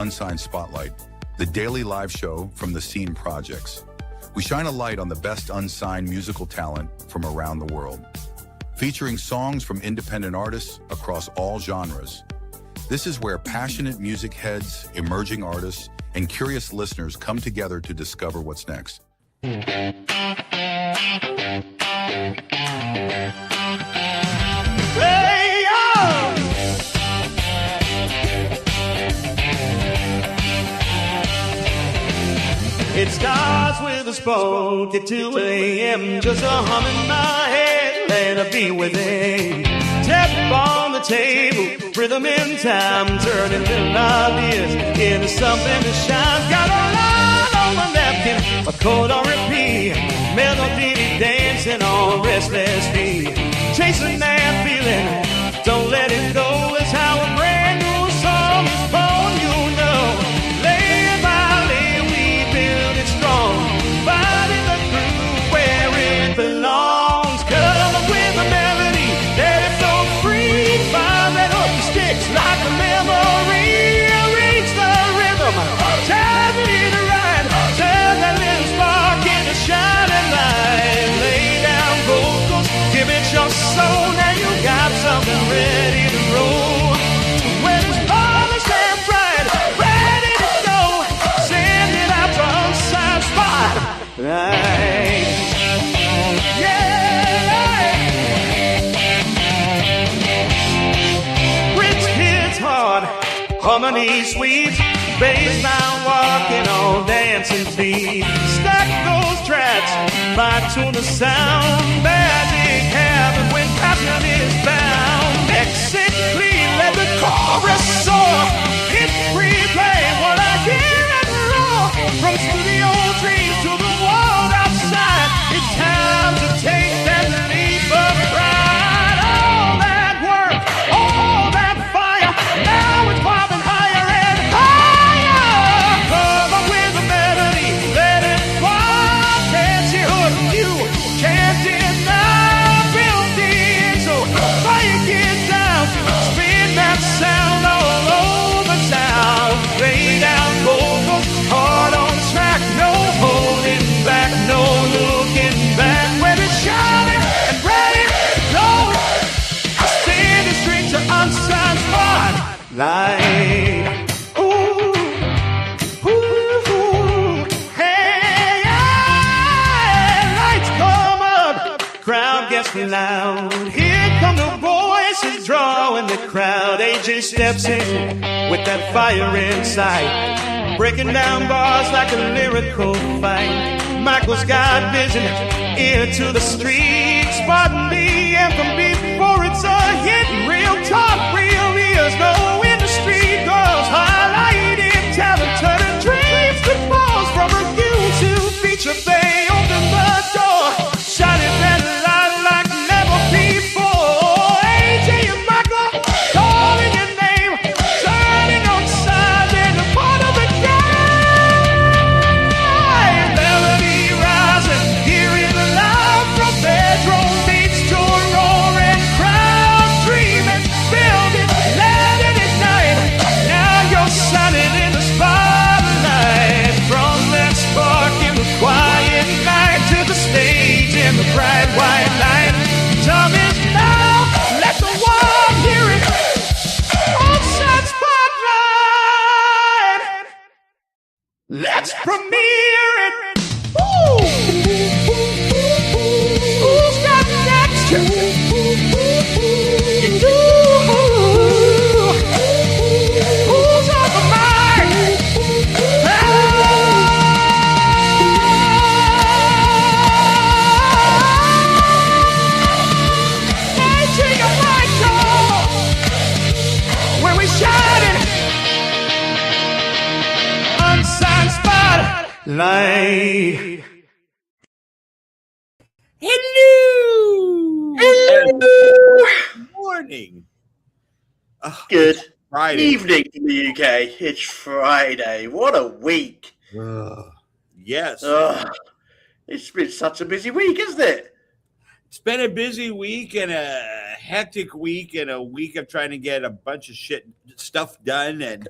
Unsigned Spotlight, the daily live show from the Scene Projects. We shine a light on the best unsigned musical talent from around the world, featuring songs from independent artists across all genres. This is where passionate music heads, emerging artists, and curious listeners come together to discover what's next. It starts with a spoke at 2 a.m. Just a hum in my head, let it be with it. Tap on the table, rhythm in time, turning little ideas into something that shines. Got a line on my napkin, a chord on repeat, melody dancing on restless feet. Chasing that feeling, don't let it go. It's how a brand new song is born, you know. Lay by lay, we build it strong, finding the groove where it belongs. Come up with a melody, let it flow free. Find that hook that sticks like a memory. Reach the rhythm, time it right, turn that little spark into shining light. Lay down vocals, give it your soul. Now you got something ready to roll. When it's polished and bright, ready to go, send it out to Unsigned Spotlight. Yeah! Rich hits hard, harmony sweet, baseline walking on dancing feet. Stack those tracks, fine tune the sound. Magic happen when passion is found. Mix it clean, let the chorus soar. Hit replay what I hear and roar. From studio dreams to the world outside, it's time to take that leap of pride. All that work, all that fire, now it's popping higher and higher. Come up with a melody, let it fly. Can't see hood, you can't deny. Built in, so fire get down, spin that sound all over town. Lay down vocals, hard on track, no holding back, no looking back. When it's shining and ready to go, I send it straight to Unsigned Spotlight. Ooh, ooh, hey, lights come up, crowd gets loud. Here come the voices drawing the crowd. AJ steps in with that fire inside, breaking down bars like a lyrical fight. Michael's got vision, ear to the street, spotting the anthem before it's a hit. Real talk, real ears, no industry girls, highlighting talent, turning dreams to balls. From review to feature, they open the door, shining that light like never before. AJ and Michael calling your name, turning on sides and a part of the game. Melody rising, hear it loud from bedroom beats to a roaring crowd. Dreaming, building, letting it ignite. Now you're shining in the spotlight. From that spark in the quiet night to the stage in the bright white light. Time is now, let the world hear it. Unsigned Spotlight. Let's premiere it. Woo! Who's got next? You do. Who's on the mic? AJ and Michael, where we shining. Unsigned Spotlight. Hello. Good morning. Oh, Good Friday. evening in the UK. It's Friday. What a week. Yes. It's been such a busy week, isn't it? It's been a busy week and a hectic week and a week of trying to get a bunch of stuff done. And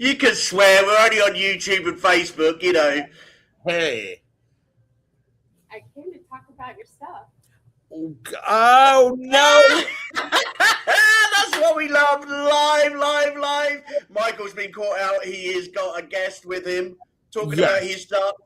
You can swear. We're only on YouTube and Facebook, you know. Hey. I came to talk about your stuff. Oh, no. That's what we love. Live. Michael's been caught out. He has got a guest with him talking about his stuff.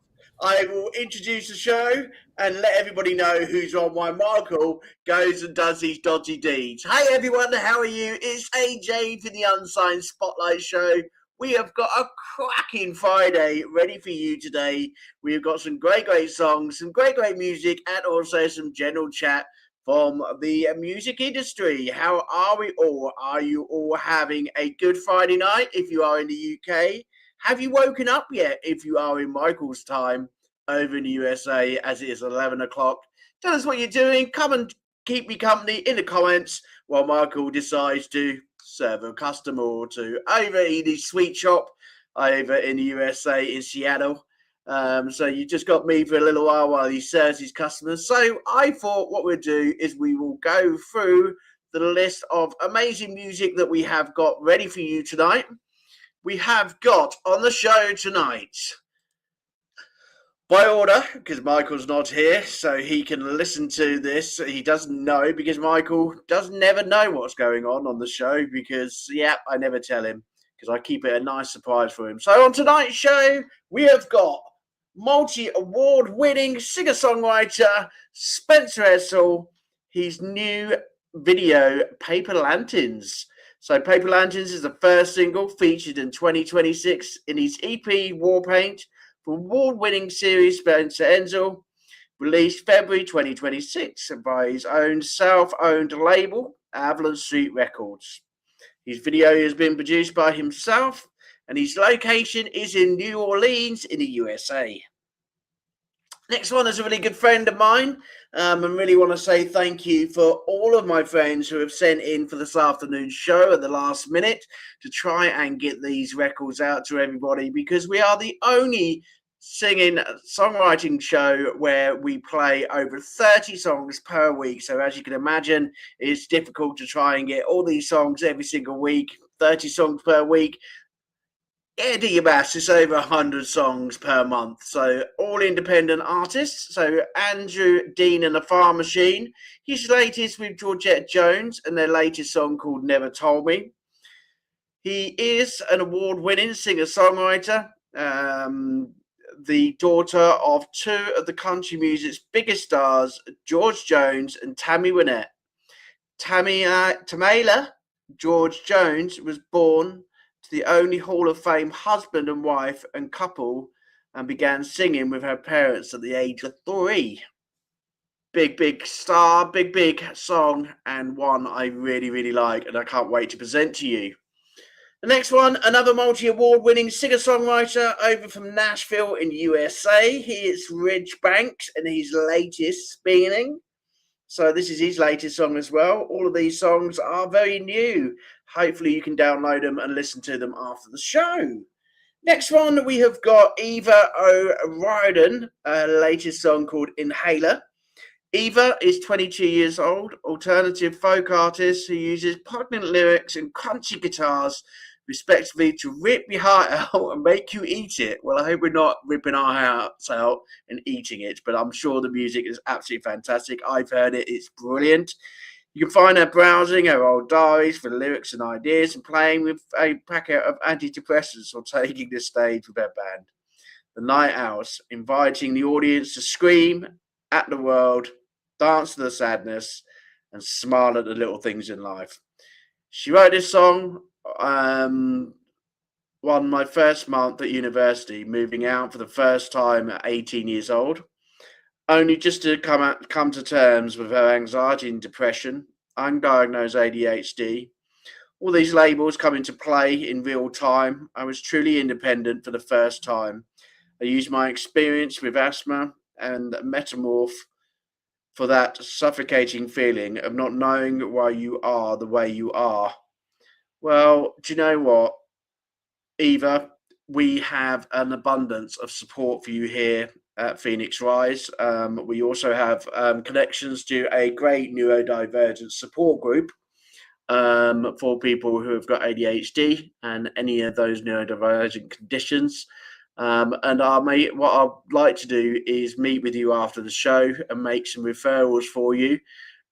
I will introduce the show and let everybody know who's on while Michael goes and does these dodgy deeds. Hey everyone, how are you? It's AJ for the Unsigned Spotlight Show. We have got a cracking Friday ready for you today. We've got some great songs, some great music, and also some general chat from the music industry. How are we all? Are you all having a good Friday night if you are in the UK? Have you woken up yet if you are in Michael's time over in the USA as it is 11 o'clock? Tell us what you're doing. Come and keep me company in the comments while Michael decides to serve a customer or two over in the sweet shop over in the USA in Seattle. So you just got me for a little while he serves his customers. So I thought what we'll do is we will go through the list of amazing music that we have got ready for you tonight. We have got on the show tonight, by order, because Michael's not here, so he can listen to this. He doesn't know because Michael does never know what's going on the show because, I never tell him because I keep it a nice surprise for him. So on tonight's show, we have got multi-award-winning singer-songwriter Spencer Essel, his new video, Paper Lanterns. So Paper Lanterns is the first single featured in 2026 in his EP Warpaint for award-winning series Spencer Essel, released February 2026 by his own self-owned label, Avalon Street Records. His video has been produced by himself, and his location is in New Orleans in the USA. Next one is a really good friend of mine, and really want to say thank you for all of my friends who have sent in for this afternoon's show at the last minute to try and get these records out to everybody, because we are the only singing songwriting show where we play over 30 songs per week. So as you can imagine, it's difficult to try and get all these songs every single week, 30 songs per week. Do your maths, it's over 100 songs per month. So all independent artists. So Andrew Dean and the Farm Machine. His latest with Georgette Jones and their latest song called Never Told Me. He is an award-winning singer-songwriter. The daughter of two of the country music's biggest stars, George Jones and Tammy Wynette. Tamela George Jones was born to the only Hall of Fame husband and wife and couple, and began singing with her parents at the age of 3. Big star, big song, and one I really like, and I can't wait to present to you. The next one, another multi-award-winning singer-songwriter over from Nashville in USA. He is Ridge Banks, and his latest, Spinning. So this is his latest song as well. All of these songs are very new. Hopefully you can download them and listen to them after the show. Next one, we have got Eva O'Riordan, her latest song called Inhaler. Eva is 22 years old, alternative folk artist who uses poignant lyrics and crunchy guitars, respectively, to rip your heart out and make you eat it. Well, I hope we're not ripping our hearts out and eating it, but I'm sure the music is absolutely fantastic. I've heard it. It's brilliant. You can find her browsing her old diaries for lyrics and ideas and playing with a packet of antidepressants or taking the stage with her band, The Night Owls, inviting the audience to scream at the world, dance to the sadness, and smile at the little things in life. She wrote this song one my first month at university, moving out for the first time at 18 years old, only just to come to terms with her anxiety and depression, undiagnosed ADHD. All these labels come into play in real time. I was truly independent for the first time. I used my experience with asthma and metamorph for that suffocating feeling of not knowing why you are the way you are. Well, do you know what, Eva? We have an abundance of support for you here at Phoenix Rise. We also have connections to a great neurodivergent support group for people who have got ADHD and any of those neurodivergent conditions. And what I'd like to do is meet with you after the show and make some referrals for you,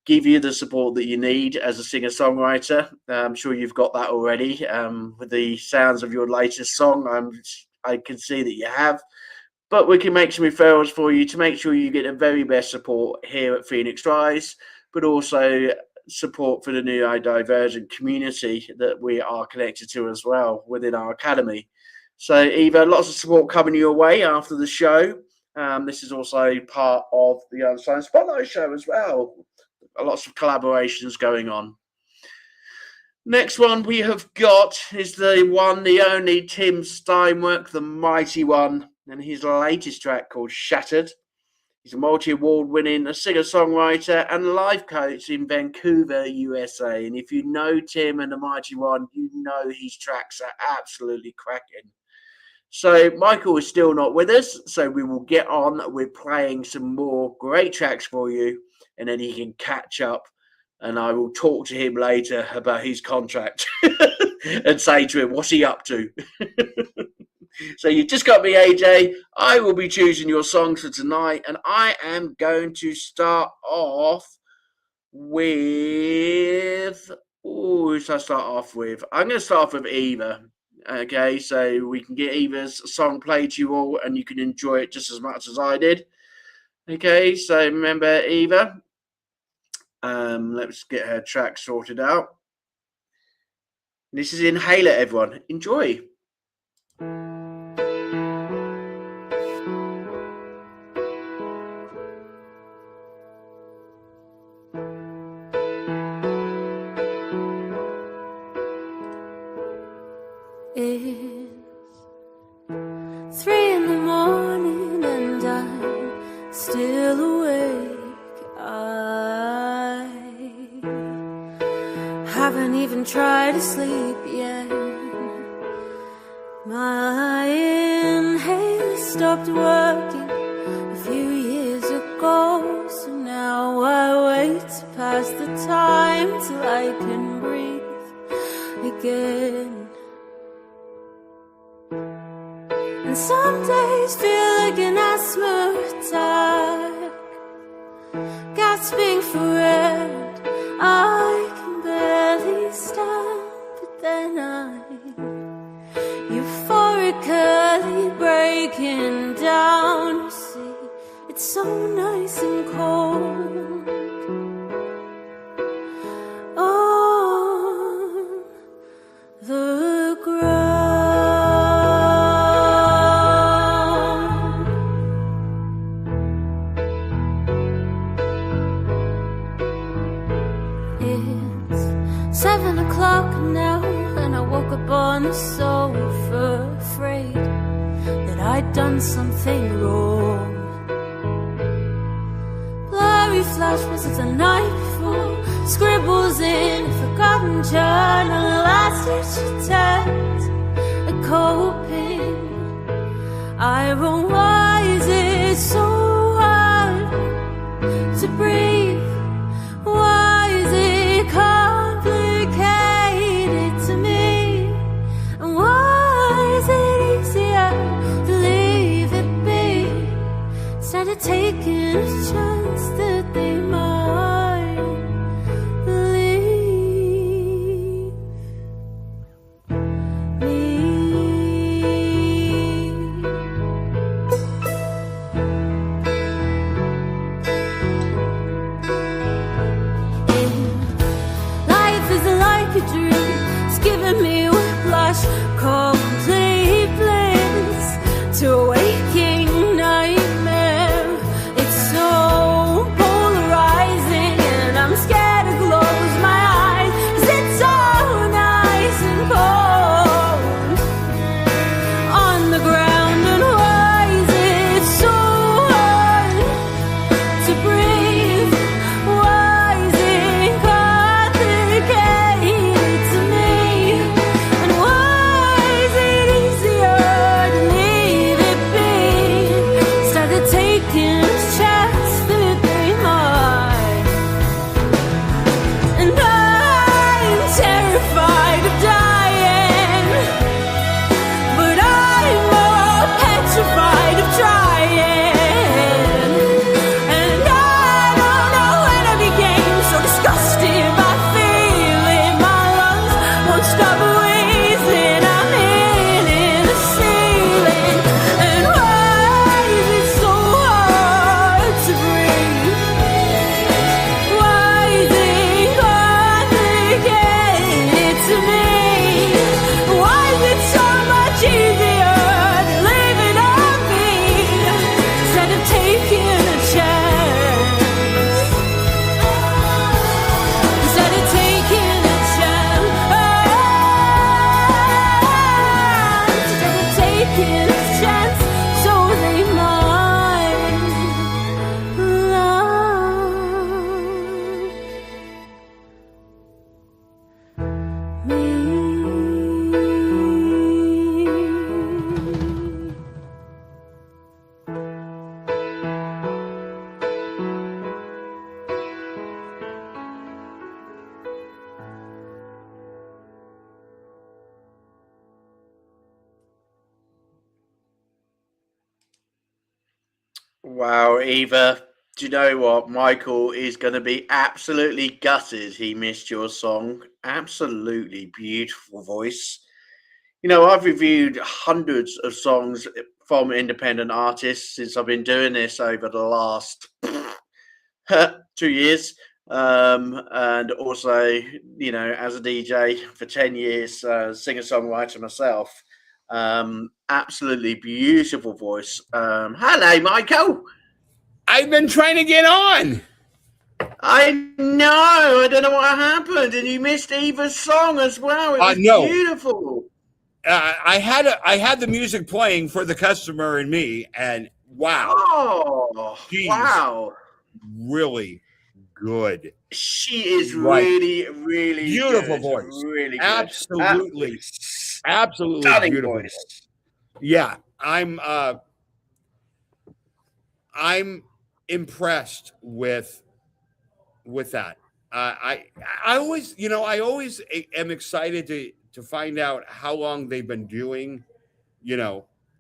give you the support that you need as a singer-songwriter. I'm sure you've got that already. With the sounds of your latest song, I can see that you have. But we can make some referrals for you to make sure you get the very best support here at Phoenix Rise, but also support for the neurodivergent community that we are connected to as well within our academy. So, Eva, lots of support coming your way after the show. This is also part of the Unsigned Spotlight show as well. Lots of collaborations going on. Next one we have got is the one, the only Tim Steinwerk, the mighty one, and his latest track called Shattered. He's a multi-award winning singer-songwriter and life coach in Vancouver, USA. And if you know Tim and the mighty one, you know his tracks are absolutely cracking. So Michael is still not with us, so we will get on with playing some more great tracks for you, and then he can catch up, and I will talk to him later about his contract and say to him, what's he up to? So you've just got me, AJ. I will be choosing your songs for tonight, and I am going to start off with... who should I start off with? I'm going to start off with Eva. Okay, so we can get Eva's song played to you all, and you can enjoy it just as much as I did. Okay, so remember Eva. Let's get her track sorted out. This is Inhaler, everyone. Enjoy. It's 3 in the morning and I'm still awake. I haven't even tried to sleep yet. My inhaler stopped working a few years ago, so now I wait to pass the time till I can breathe again. And some days feel like an asthma attack, gasping for air. I can barely stand, but then I'm euphorically breaking down. You see, it's so nice and cold on the ground. It's 7 o'clock now, and I woke up on the sofa, afraid that I'd done something wrong. Blurry flashbacks of the night before, scribbles in a forgotten journal, last ditch attempt at coping. I wrote, why is it so hard to breathe? Why is it complicated to me? And why is it easier to leave it be instead of taking a chance that they might leave me? Life is like a dream, it's giving me whiplash, complete bliss to a waking nightmare. It's so boring. Wow, Eva. Do you know what? Michael is going to be absolutely gutted he missed your song. Absolutely beautiful voice. You know, I've reviewed hundreds of songs from independent artists since I've been doing this over the last 2 years. And also, as a DJ for 10 years, singer songwriter myself. Absolutely beautiful voice. Hello, Michael. I've been trying to get on. I know. I don't know what happened, and you missed Eva's song as well. It was No. beautiful. I had the music playing for the customer and me, and wow, Oh, she's wow. really good. She is Right. really, really Beautiful good. voice. Really good. Absolutely Stunning beautiful voice. Yeah, I'm impressed with that. I always, I always am excited to find out how long they've been doing.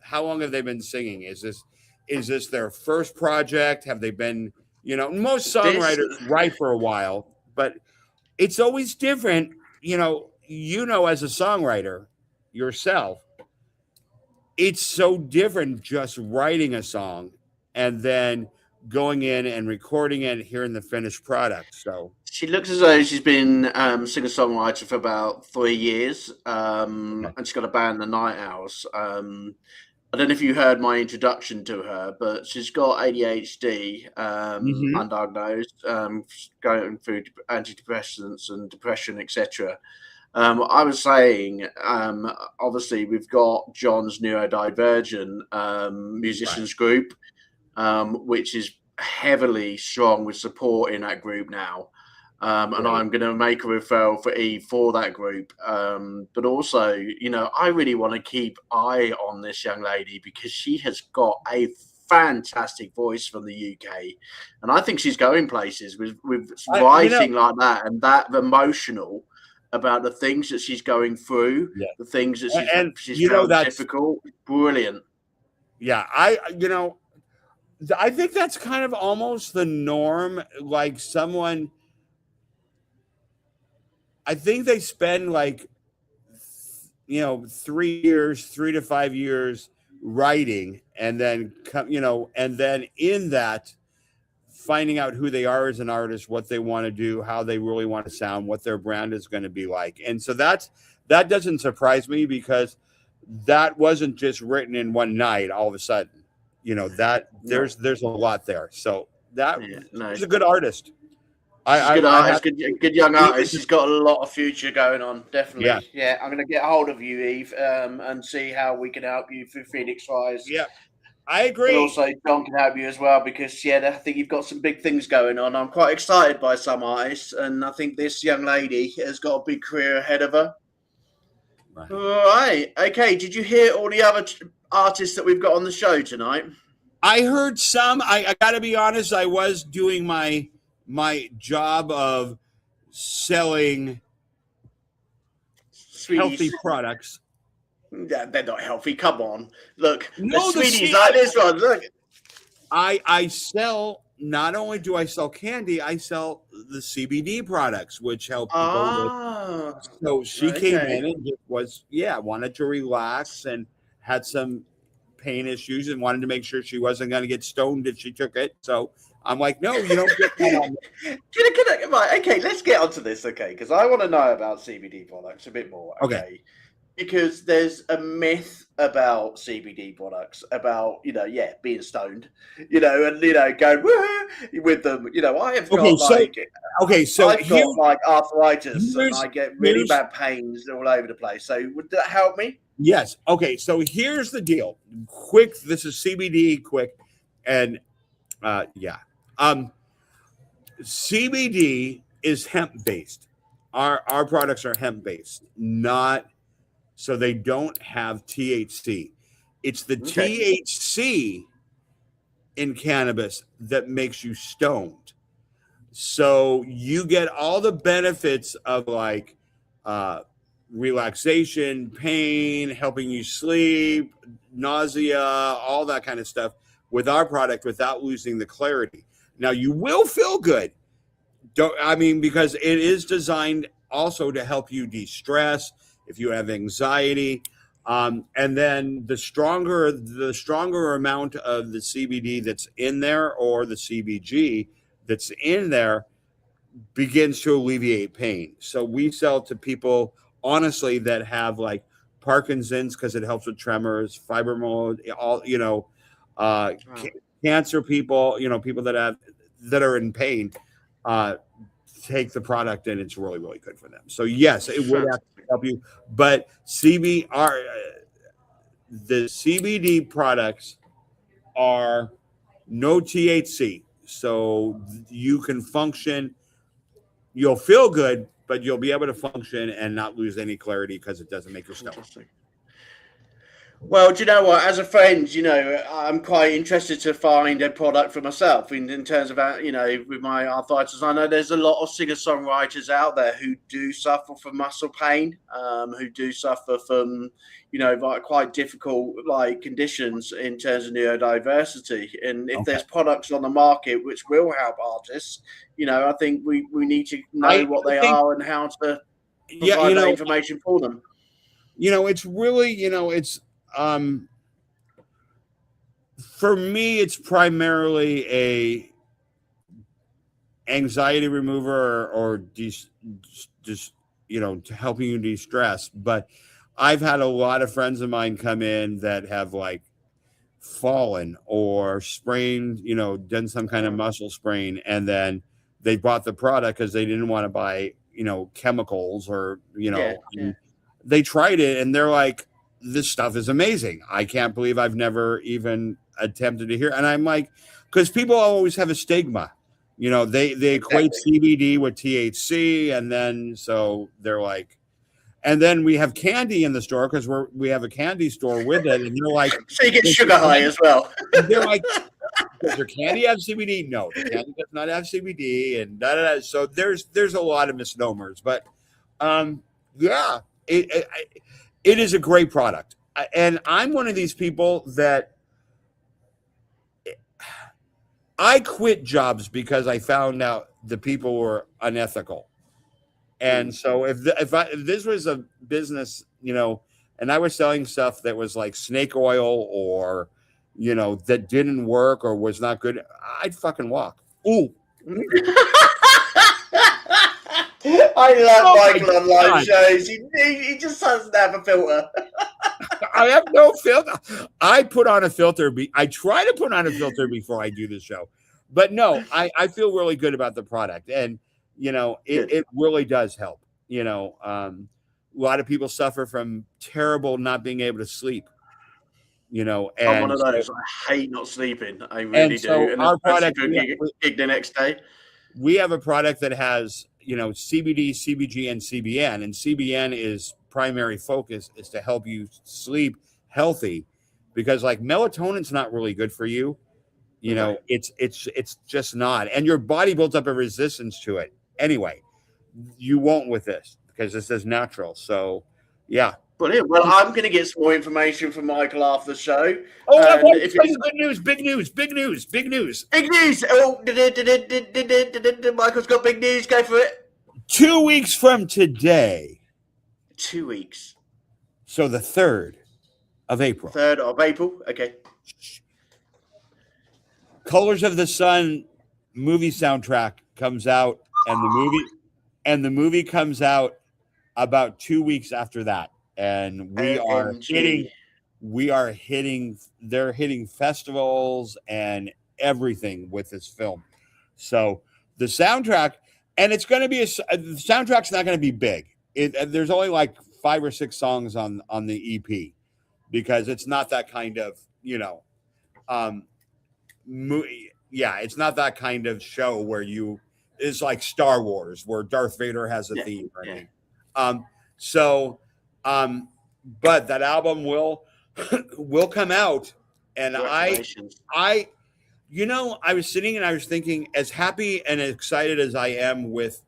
How long have they been singing? Is this their first project? Have they been? Most This, songwriters write for a while, but it's always different. As a songwriter yourself, it's so different just writing a song and then going in and recording it and hearing the finished product. So she looks as though she's been singer songwriter for about 3 years, and she's got a band, The Night Owls. I don't know if you heard my introduction to her, but she's got ADHD, undiagnosed, going through antidepressants and depression, etc. I was saying, obviously, we've got John's Neurodivergent musicians group, which is heavily strong with support in that group now. And I'm going to make a referral for Eve for that group. But also, I really want to keep eye on this young lady because she has got a fantastic voice from the UK. And I think she's going places with writing like that and that emotional about the things that she's going through, the things that she's found difficult. Brilliant. Yeah, I think that's kind of almost the norm. Like I think they spend 3 to 5 years writing, and then and then in that finding out who they are as an artist, what they want to do, how they really want to sound, what their brand is going to be like. And so that doesn't surprise me because that wasn't just written in one night all of a sudden. There's a lot there. So she's a good artist. She's a good artist, good young artist. She's got a lot of future going on, definitely. Yeah, I'm going to get hold of you, Eve, and see how we can help you through Phoenix Rise. Yeah, I agree. And also, John can help you as well because, I think you've got some big things going on. I'm quite excited by some artists, and I think this young lady has got a big career ahead of her. Right. All right. Okay, did you hear all the other artists that we've got on the show tonight? I heard some. I got to be honest, I was doing my job of selling healthy products. Yeah, they're not healthy. Come on. Look, the sweeties like this one. Look. I sell, not only do I sell candy, I sell the CBD products, which help people with. So she came in and wanted to relax and had some pain issues and wanted to make sure she wasn't going to get stoned if she took it. So I'm like, no, you don't get that on right, okay, let's get onto this, because I want to know about CBD products a bit more, okay? Because there's a myth about CBD products, about, being stoned, and, going with them. I have got, I've got arthritis and I get really bad pains all over the place. So would that help me? Yes. Okay, so here's the deal. Quick, this is CBD, quick, and CBD is hemp-based. Our products are hemp-based, so they don't have THC. It's the THC in cannabis that makes you stoned. So you get all the benefits of relaxation, pain, helping you sleep, nausea, all that kind of stuff with our product without losing the clarity. Now you will feel good. Because it is designed also to help you de-stress if you have anxiety. And then the stronger amount of the CBD that's in there, or the CBG that's in there, begins to alleviate pain. So we sell to people, honestly, that have like Parkinson's, because it helps with tremors, fibromyalgia, cancer people, people that are in pain, take the product, and it's really, really good for them. So yes, it would have to help you, but the CBD products are no THC, so you can function. You'll feel good, but you'll be able to function and not lose any clarity because it doesn't make your stomach. Well, do you know what? As a friend, I'm quite interested to find a product for myself in terms of, with my arthritis. I know there's a lot of singer-songwriters out there who do suffer from muscle pain, who do suffer from, like quite difficult conditions in terms of neurodiversity. And if there's products on the market which will help artists, I think we need to know what they are and how to provide that information for them. It's really, for me, it's primarily a anxiety remover or just to helping you de-stress. But I've had a lot of friends of mine come in that have fallen or sprained, done some kind of muscle sprain, and then they bought the product because they didn't want to buy, chemicals or, they tried it and they're like, this stuff is amazing. I can't believe I've never even attempted to hear. And I'm like, because people always have a stigma, they equate CBD with THC. And then, so they're like, and then we have candy in the store because we have a candy store with it. And they're like, so you get sugar high as well. They're like, does your candy have CBD? No, the candy does not have CBD. And da-da-da. So there's a lot of misnomers, but yeah, it is a great product. And I'm one of these people that I quit jobs because I found out the people were unethical. And so if this was a business, and I was selling stuff that was like snake oil or, that didn't work or was not good, I'd fucking walk. Ooh. I love Michael on live shows. He just doesn't have a filter. I have no filter. I put on a filter. I try to put on a filter before I do the show. But no, I feel really good about the product. And, it really does help. A lot of people suffer from terrible not being able to sleep. And I'm one of those. I hate not sleeping. I really do. And our product, gig the next day. We have a product that has, CBD, CBG, and CBN. And CBN is primary focus is to help you sleep healthy, because melatonin's not really good for you. It's just not. And your body builds up a resistance to it. Anyway, you won't with this because this is natural. So, yeah. Brilliant. Well, I'm going to get some more information from Michael after the show. Oh, good news, big news. Big news. Oh, Michael's got big news. Go for it. 2 weeks from today. 2 weeks. So the 3rd of April. 3rd of April. Okay. Colors of the Sun movie soundtrack comes out, and the movie comes out about 2 weeks after that. And they're hitting festivals and everything with this film. So the soundtrack, and it's going to be the soundtrack's not going to be big. There's only 5 or 6 songs on the EP, because it's not that kind of, it's not that kind of show where it's like Star Wars where Darth Vader has a theme or anything. But that album will come out, and I was sitting and I was thinking, as happy and excited as I am with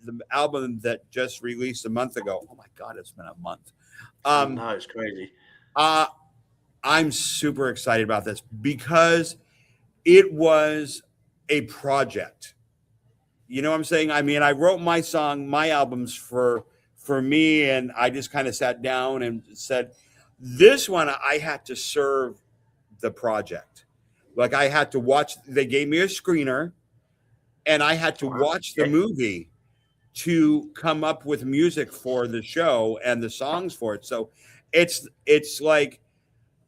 the album that just released a month ago. Oh my God, it's been a month. No, it's crazy. I'm super excited about this because it was a project. You know what I'm saying? I mean, I wrote my albums for me, and I just kind of sat down and said, this one I had to serve the project. Like I had to watch, they gave me a screener and I had to watch the movie to come up with music for the show and the songs for it. So it's like,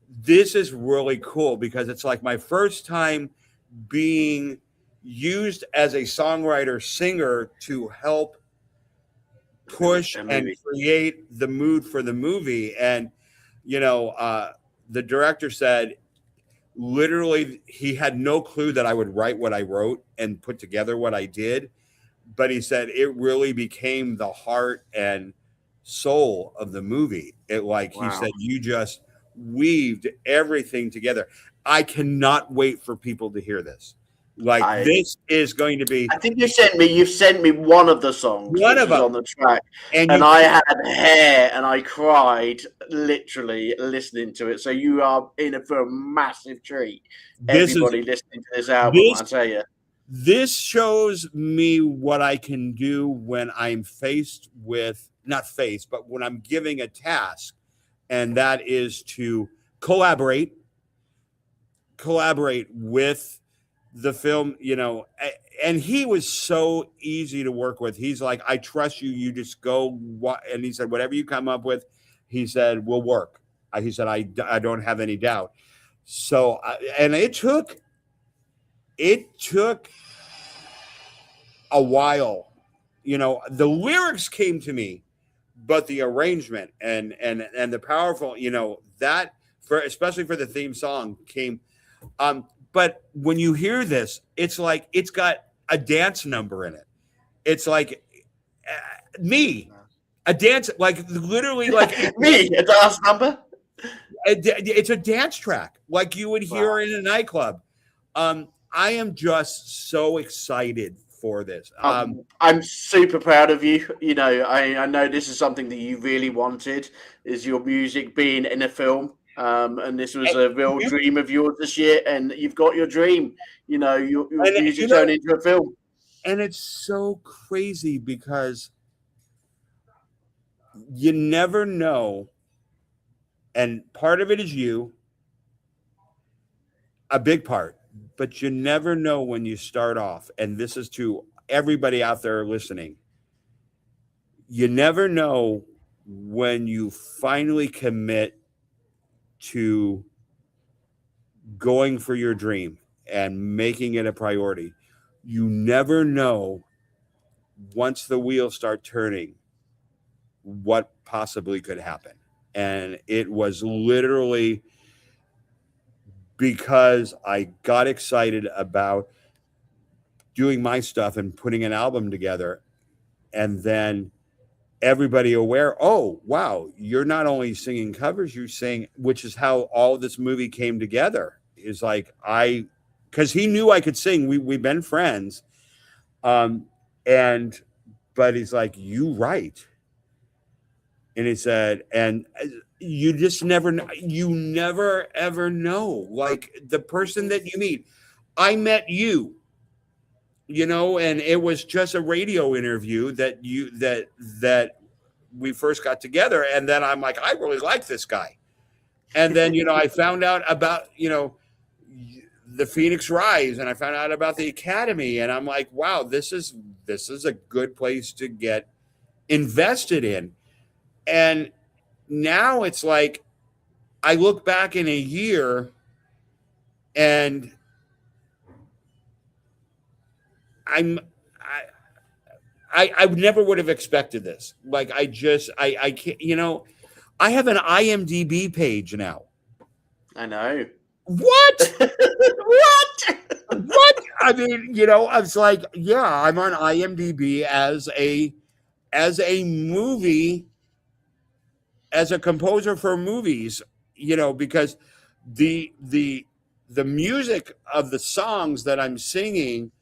this is really cool because it's like my first time being used as a songwriter singer to help push and create the mood for the movie. And the director said literally he had no clue that I would write what I wrote and put together what I did, but he said it really became the heart and soul of the movie. He said you just weaved everything together. I cannot wait for people to hear this. This is going to be. I think you've sent me one of the songs. One of them on the track, and I had hair and I cried literally listening to it. So you are in for a massive treat. Everybody listening to this album, I tell you. This shows me what I can do when I'm but when I'm giving a task, and that is to collaborate with the film, and he was so easy to work with. He's like, I trust you. You just go. And he said, whatever you come up with, he said, will work. He said, I don't have any doubt. So, and it took a while. The lyrics came to me, but the arrangement and the powerful, especially for the theme song came. But when you hear this, it's like it's got a dance number in it. It's like a dance, like literally, like a dance number. It's a dance track, like you would hear in a nightclub. I am just so excited for this. I'm super proud of you. I know this is something that you really wanted, is your music being in a film. And this was a real dream of yours this year, and you've got your dream. Your music turned into a film. And it's so crazy because you never know. And part of it is you, a big part, but you never know when you start off. And this is to everybody out there listening. You never know when you finally commit to going for your dream and making it a priority. You never know, once the wheels start turning, what possibly could happen. And it was literally because I got excited about doing my stuff and putting an album together, and then everybody aware, oh, wow, you're not only singing covers, you're singing, which is how all this movie came together. Is like, because he knew I could sing. We've been friends. But he's like, you write. And he said, and you just never know. You never, ever know. Like the person that you meet. I met you, and it was just a radio interview that we first got together. And then I'm like, I really like this guy. And then, I found out about, the Phoenix Rise, and I found out about the Academy, and I'm like, wow, this is a good place to get invested in. And now it's like, I look back in a year and I never would have expected this. Like, I can't, I have an IMDb page now. I know. What? What? I mean, I was like, yeah, I'm on IMDb as a movie, as a composer for movies, because the music of the songs that I'm singing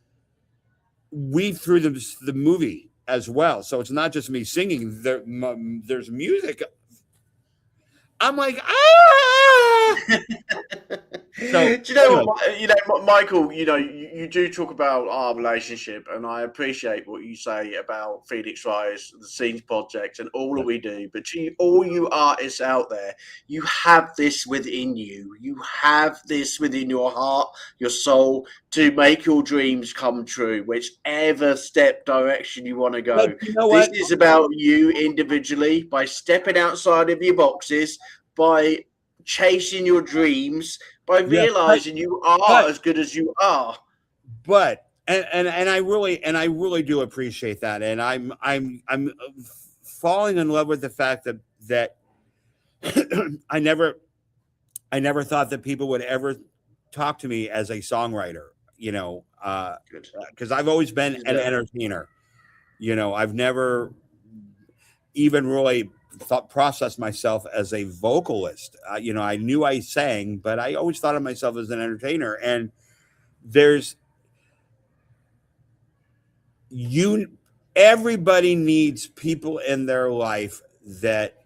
weave through the movie as well. So it's not just me singing. There's music. I'm like, ah! So, do you know anyway, what? You know, Michael. You know, you do talk about our relationship, and I appreciate what you say about Phoenix Rise, the Scenes Project, and all that we do. But all you artists out there, you have this within you. You have this within your heart, your soul, to make your dreams come true, whichever step direction you want to go. but you know This what? is about you individually by stepping outside of your boxes, by chasing your dreams, by Yeah, realizing you are but as good as you are. and I really do appreciate that, and I'm falling in love with the fact that I never thought that people would ever talk to me as a songwriter, you know, Good. because I've always been an entertainer. You know, I've never even really processed myself as a vocalist. You know, I knew I sang, but I always thought of myself as an entertainer. And there's everybody needs people in their life that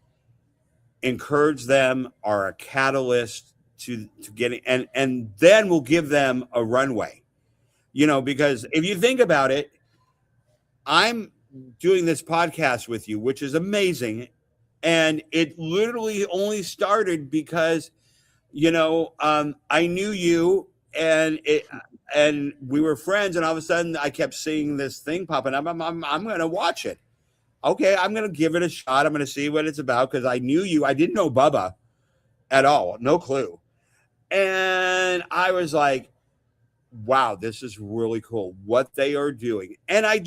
encourage them, are a catalyst to getting, and then we'll give them a runway. You know, because if you think about it, I'm doing this podcast with you, which is amazing. And it literally only started because, you know, I knew you and we were friends. And all of a sudden I kept seeing this thing popping up. I'm going to watch it. Okay. I'm going to give it a shot. I'm going to see what it's about. Cause I knew you. I didn't know Bubba at all. No clue. And I was like, wow, this is really cool what they are doing. And I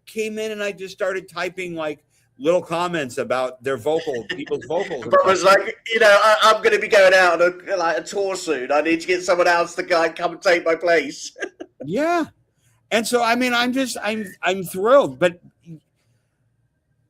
came in and I just started typing like little comments about their people's vocals. But was like, you know, I'm going to be going out on a tour soon. I need to get someone else to come and take my place. Yeah. And so, I mean, I'm thrilled, but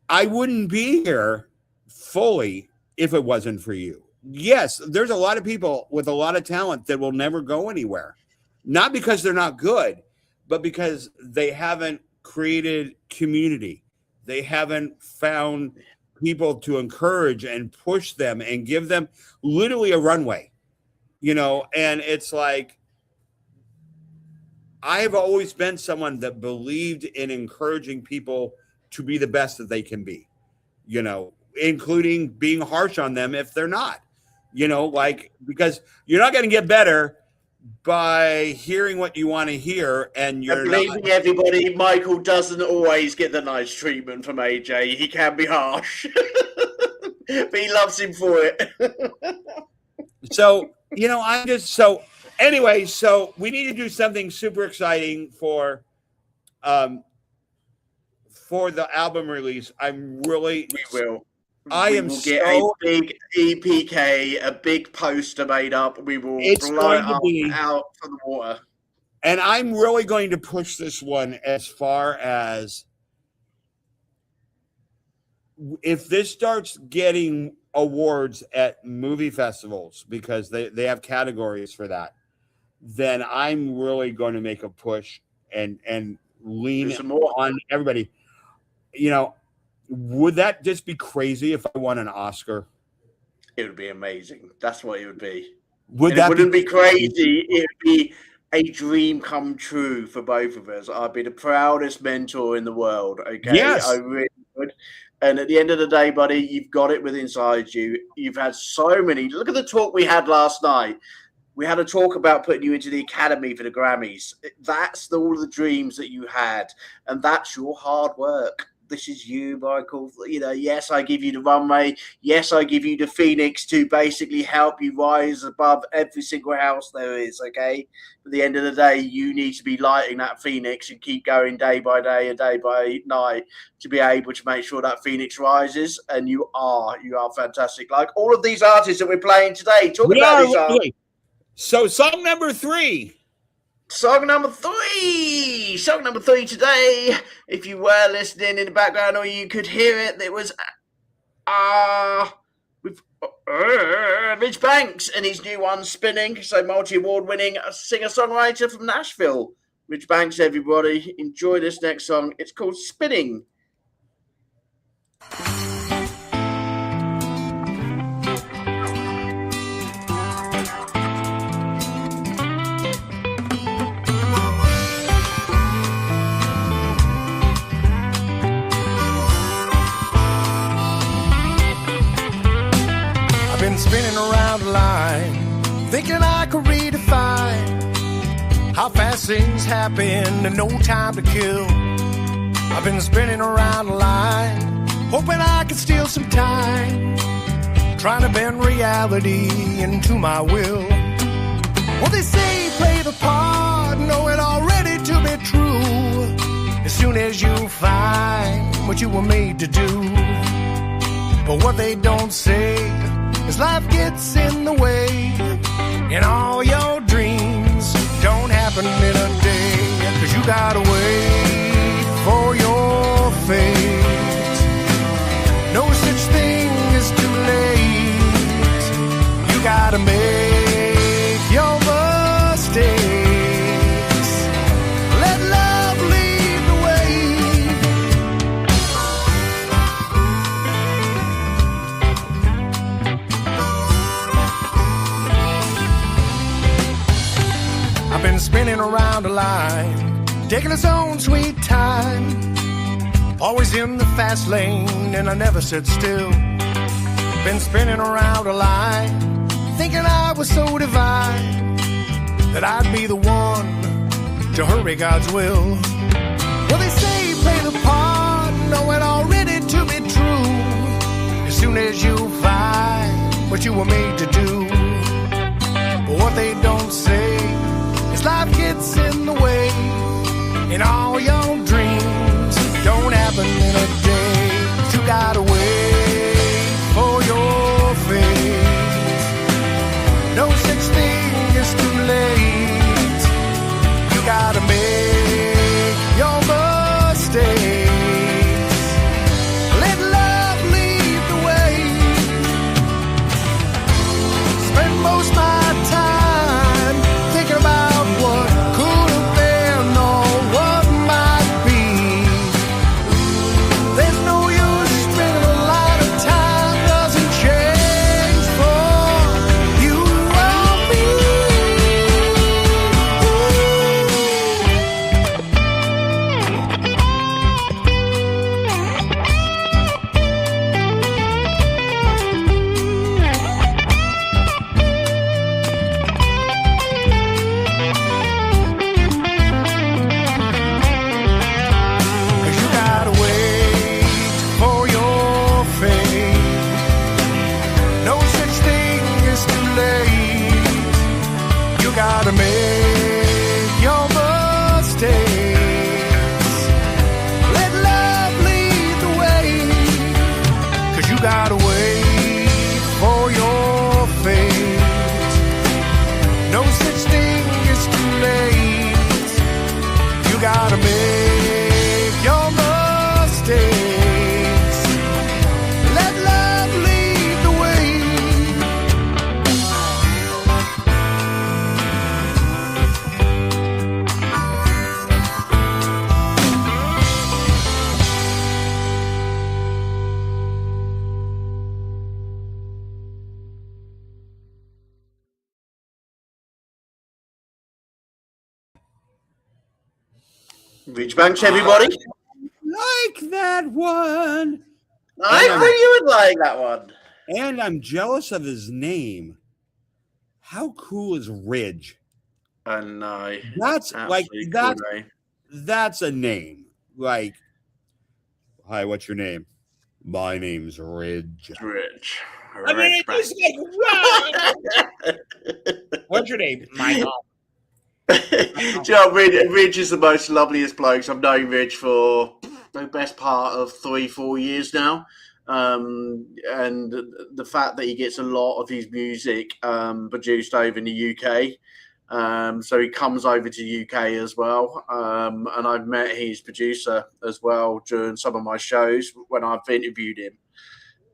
I wouldn't be here fully if it wasn't for you. Yes, there's a lot of people with a lot of talent that will never go anywhere. Not because they're not good, but because they haven't created community. They haven't found people to encourage and push them and give them literally a runway, you know? And it's like, I've always been someone that believed in encouraging people to be the best that they can be, you know, including being harsh on them if they're not, you know, like, because you're not going to get better by hearing what you want to hear, and you're believe me, everybody, Michael doesn't always get the nice treatment from AJ. He can be harsh, but he loves him for it. So, you know, anyway, so we need to do something super exciting for the album release. We will. We will get a big EPK, a big poster made up. We will blow it up out for the water. And I'm really going to push this one as far as if this starts getting awards at movie festivals, because they have categories for that, then I'm really going to make a push and lean on everybody. You know, would that just be crazy if I won an Oscar? It would be amazing. That's what it would be. It wouldn't be crazy. It would be a dream come true for both of us. I'd be the proudest mentor in the world. Okay, yes. I really would. And at the end of the day, buddy, you've got it within inside you. You've had so many. Look at the talk we had last night. We had a talk about putting you into the Academy for the Grammys. That's all the dreams that you had, and that's your hard work. This is you, Michael. You know, yes, I give you the runway. Yes, I give you the Phoenix to basically help you rise above every single house there is, okay? But at the end of the day, you need to be lighting that Phoenix and keep going day by day and day by night to be able to make sure that Phoenix rises. And you are fantastic. Like all of these artists that we're playing today. Talk about these artists. So song number 3. Song number three today. If you were listening in the background or you could hear it, it was with Rich Banks and his new one, Spinning. So multi-award winning singer-songwriter from Nashville. Rich Banks, everybody. Enjoy this next song. It's called Spinning. thinking I could redefine how fast things happen and no time to kill. I've been spinning around the line, hoping I could steal some time, trying to bend reality into my will. Well, they say play the part, know it already to be true, as soon as you find what you were made to do. But what they don't say is life gets in the way, and all your dreams don't happen in a day, 'cause you gotta wait for your fate. No such thing as too late. You gotta make your mistakes. Let love lead the way. I've been spinning around a line, taking its own sweet time, always in the fast lane, and I never sit still. Been spinning around a line, thinking I was so divine that I'd be the one to hurry God's will. Well, they say play the part, know it already to be true, as soon as you find what you were made to do. But what they don't say is life gets in the way, and all your dreams don't happen in a day. You gotta wait for your fate. No such thing as too late. You gotta make your mistakes. Let love lead the way. Spend most of my time thinking about what could have been or what might be. There's no use spending a lot of time, doesn't change for you or me. Cause you gotta wait for your fate. No such thing as too late. You gotta make your mistakes. Let love lead the way. Cause you gotta wait for your fate. No such thing as too late. You gotta make your mistakes. Let love lead the way. Rich Banks, everybody. Like that one. I Yeah. think you would like that one. And I'm jealous of his name. How cool is Ridge? I know. That's like Absolutely that's cool, eh? that's a name. Like, hi, what's your name? My name's Ridge. Rich. I mean, Rich it's like, wow. What's your name? My mom. Do you know, Ridge is the most loveliest blokes. I've known Ridge for the best part of 3-4 years now. And the fact that he gets a lot of his music produced over in the UK. So he comes over to the UK as well. And I've met his producer as well during some of my shows when I've interviewed him.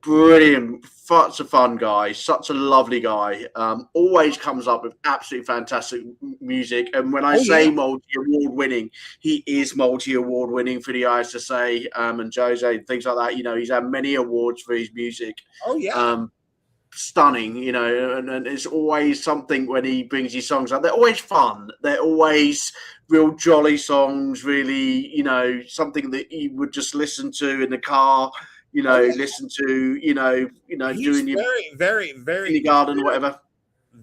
Brilliant, such a fun guy, such a lovely guy. Always comes up with absolutely fantastic music. And when I say multi-award winning, he is multi-award winning for the ISSA and Jose and things like that. You know, he's had many awards for his music. Oh yeah. Stunning, you know, and it's always something when he brings his songs out. They're always fun. They're always real jolly songs. Really, you know, something that you would just listen to in the car. You know, listen to, you know, He's doing your very in the garden or whatever.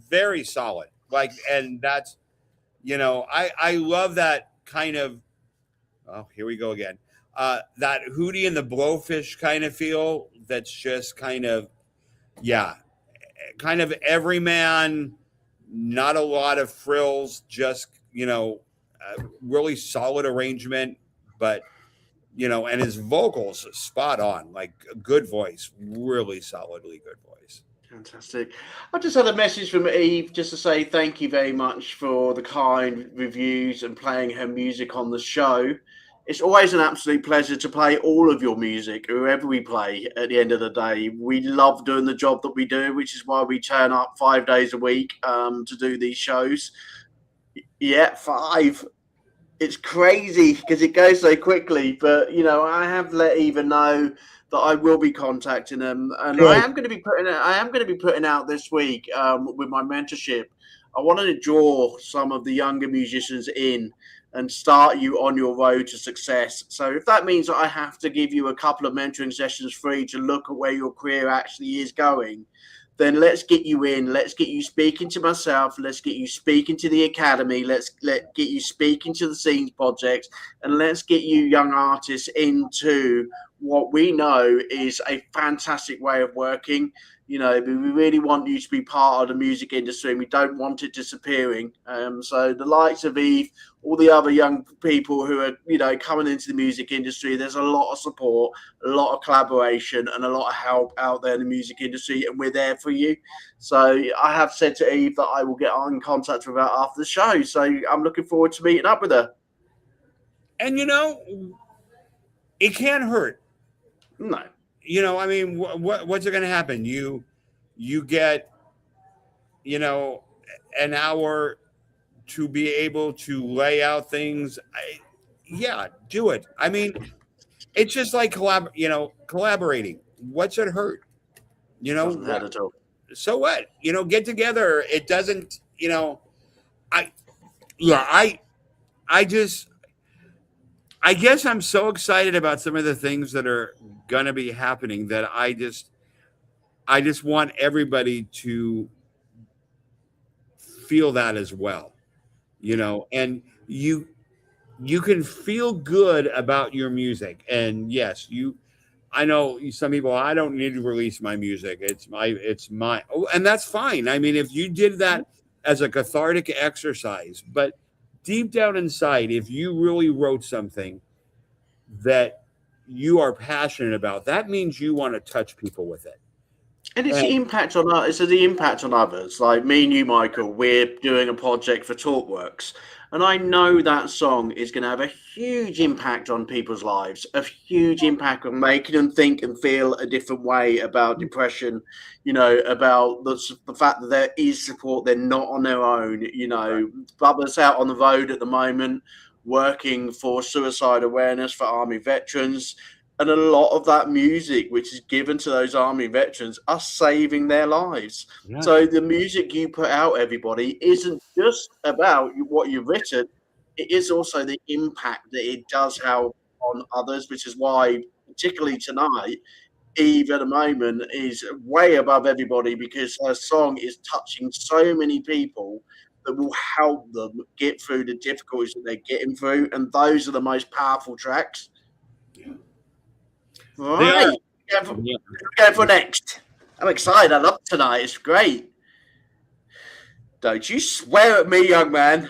very solid. Like, and that's, I love that kind of, oh, here we go again. That Hootie and the Blowfish kind of feel. That's just kind of, yeah, kind of everyman, not a lot of frills, just, really solid arrangement, but, and his vocals spot on, like a good voice, really solidly good voice. Fantastic. I just had a message from Eve just to say thank you very much for the kind reviews and playing her music on the show. It's always an absolute pleasure to play all of your music, whoever we play at the end of the day. We love doing the job that we do, which is why we turn up 5 days a week to do these shows. Yeah, 5. It's crazy because it goes so quickly. But, I have let Eva know that I will be contacting them. And Good. I am going to be putting out this week with my mentorship. I wanted to draw some of the younger musicians in and start you on your road to success. So if that means that I have to give you a couple of mentoring sessions free to look at where your career actually is going, then let's get you in. Let's get you speaking to myself. Let's get you speaking to the academy. Let's get you speaking to the scenes projects, and let's get you young artists into what we know is a fantastic way of working. We really want you to be part of the music industry, and we don't want it disappearing. So the likes of Eve, all the other young people who are, coming into the music industry, there's a lot of support, a lot of collaboration, and a lot of help out there in the music industry, and we're there for you. So I have said to Eve that I will get in contact with her after the show. So I'm looking forward to meeting up with her. And, it can't hurt. No. I mean, what's it going to happen? You get, an hour to be able to lay out things. Do it. I mean, it's just like collaborating. What's it hurt? Doesn't hurt at all. So what? Get together. It doesn't. I guess I'm so excited about some of the things that are going to be happening that I just want everybody to feel that as well, and you can feel good about your music. And yes, I know some people, I don't need to release my music. It's my, and that's fine. I mean, if you did that as a cathartic exercise, but deep down inside, if you really wrote something that you are passionate about, that means you want to touch people with it. And it's the impact on others. Like me and you, Michael, we're doing a project for TalkWorks, and I know that song is going to have a huge impact on people's lives, a huge impact on making them think and feel a different way about depression, about the fact that there is support. They're not on their own. Bubba's out on the road at the moment, working for suicide awareness for Army veterans. And a lot of that music, which is given to those Army veterans, are saving their lives. Yeah. So the music you put out, everybody, isn't just about what you've written. It is also the impact that it does have on others, which is why, particularly tonight, Eve at the moment is way above everybody, because her song is touching so many people that will help them get through the difficulties that they're getting through. And those are the most powerful tracks. Yeah. Right, go for next. I'm excited. I love tonight. It's great. Don't you swear at me, young man.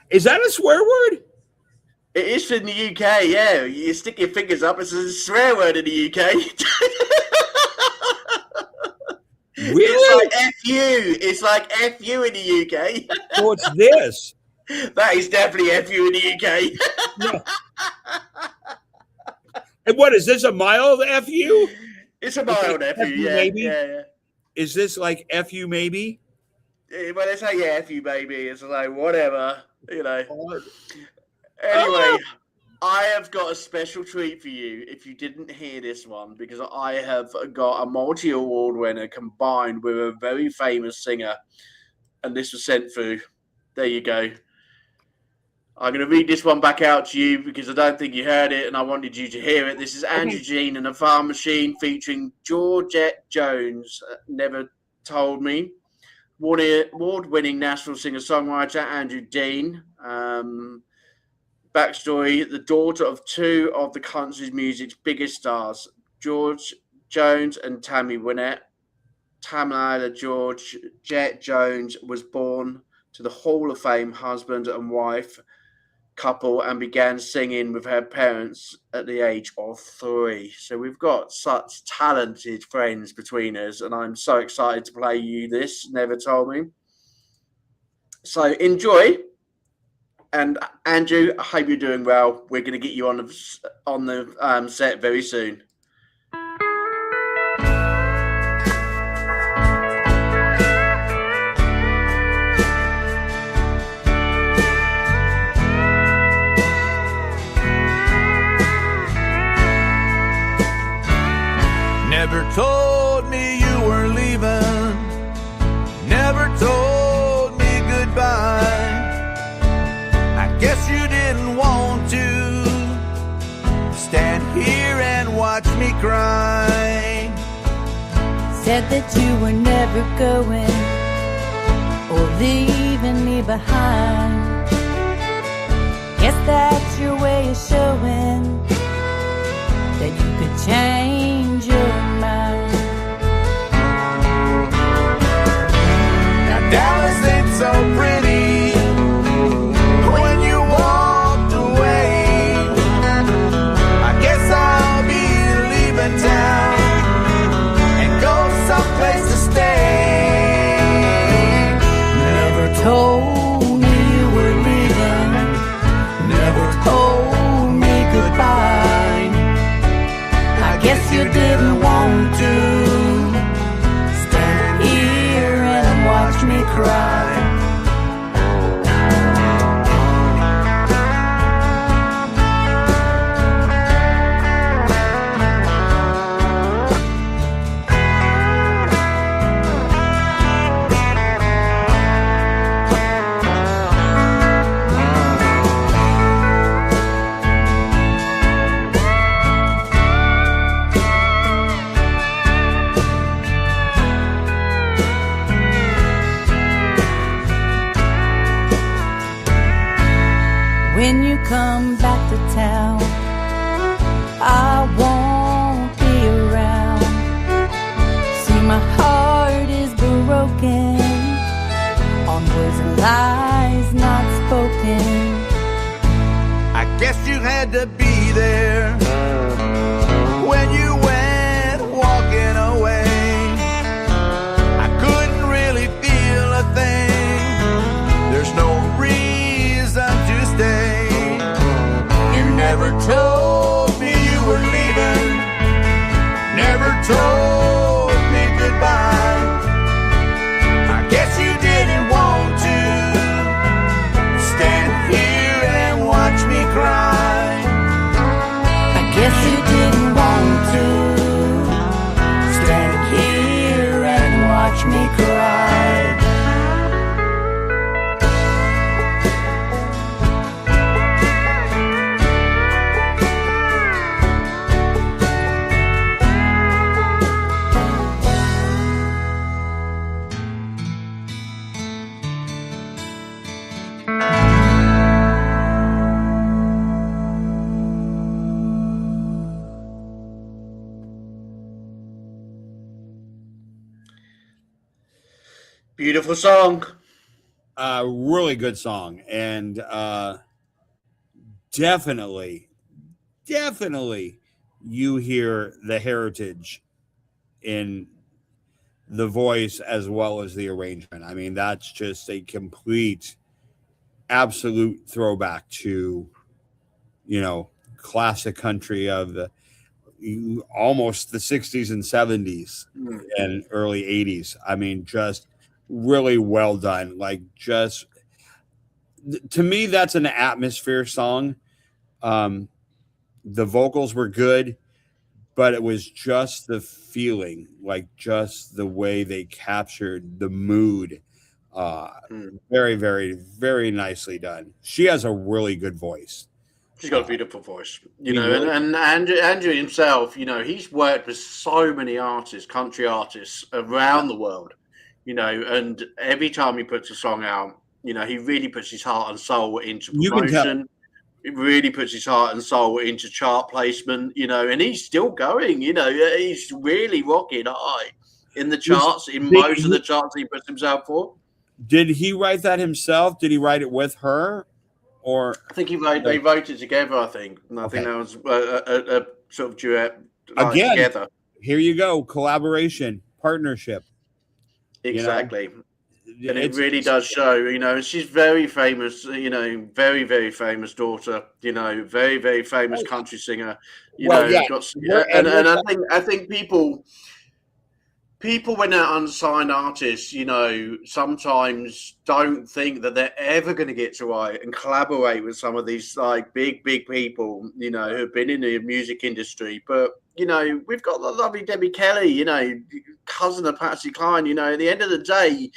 Is that a swear word? It is in the UK, yeah. You stick your fingers up, it's a swear word in the UK. Really? It's like F-U. It's like F-U in the UK. What's this? That is definitely F-U in the UK. Yeah. And what is this, a mild FU? It's a mild FU, yeah, maybe? Yeah. Is this like FU maybe? Well, it's like, yeah, FU baby. It's like, whatever, Anyway, I have got a special treat for you if you didn't hear this one, because I have got a multi-award winner combined with a very famous singer, and this was sent through. There you go. I'm going to read this one back out to you because I don't think you heard it and I wanted you to hear it. This is Andrew Jean and the Farm Machine featuring Georgette Jones. Never Told Me. Award-winning national singer-songwriter Andrew Dean. Backstory: the daughter of two of the country's music's biggest stars, George Jones and Tammy Wynette. Tamala George Jet Jones was born to the Hall of Fame husband and wife couple and began singing with her parents at the age of 3. So we've got such talented friends between us, and I'm so excited to play you this. Never Told Me. So enjoy. And Andrew, I hope you're doing well. We're going to get you on the set very soon. Never told me you were leaving. Never told me goodbye. I guess you didn't want to stand here and watch me cry. Said that you were never going or leaving me behind. Guess that's your way of showing that you could change your mind. Now Dallas ain't so pretty when you walked away. I guess I'll be leaving town and go someplace to stay. Never told me you were leaving. Never told me goodbye. I guess you didn't want to stand here and watch me cry. When you come back to town, I won't be around. See, my heart is broken on words and lies not spoken. I guess you had to be there when you went walking away. I couldn't really feel a thing. There's no reason to stay. You never told me you were leaving. Never told me goodbye. I guess you didn't want to stand here and watch me cry. I guess you didn't want to stand here and watch me cry. Beautiful song. Really good song, and definitely you hear the heritage in the voice as well as the arrangement. I mean, that's just a complete, absolute throwback to, classic country of the almost the 60s and 70s and early 80s. I mean, just really well done. Like, just to me, that's an atmosphere song. The vocals were good, but it was just the feeling, like just the way they captured the mood. Very, very, very nicely done. She has a really good voice. She's got a beautiful voice, and Andrew himself, he's worked with so many artists, country artists around the world. you know, and every time he puts a song out, you know, he really puts his heart and soul into You can tell. promotion. It really puts his heart and soul into chart placement, you know, and he's still going, you know, he's really rocking high in the charts, in most of the charts he puts himself for. Did he write that himself? Did he write it with her? Or I think they wrote it together, I think. And I think that was a sort of duet again, together. Here you go, collaboration, partnership. Exactly. You know? And it really does show, you know, she's very famous, you know, very, very famous daughter, you know, very, very famous country singer, you know, and I think people when they're unsigned artists, you know, sometimes don't think that they're ever going to get to write and collaborate with some of these like big people, you know, who've been in the music industry. But, you know, we've got the lovely Debbie Kelly, you know, cousin of Patsy Cline, you know, at the end of the day,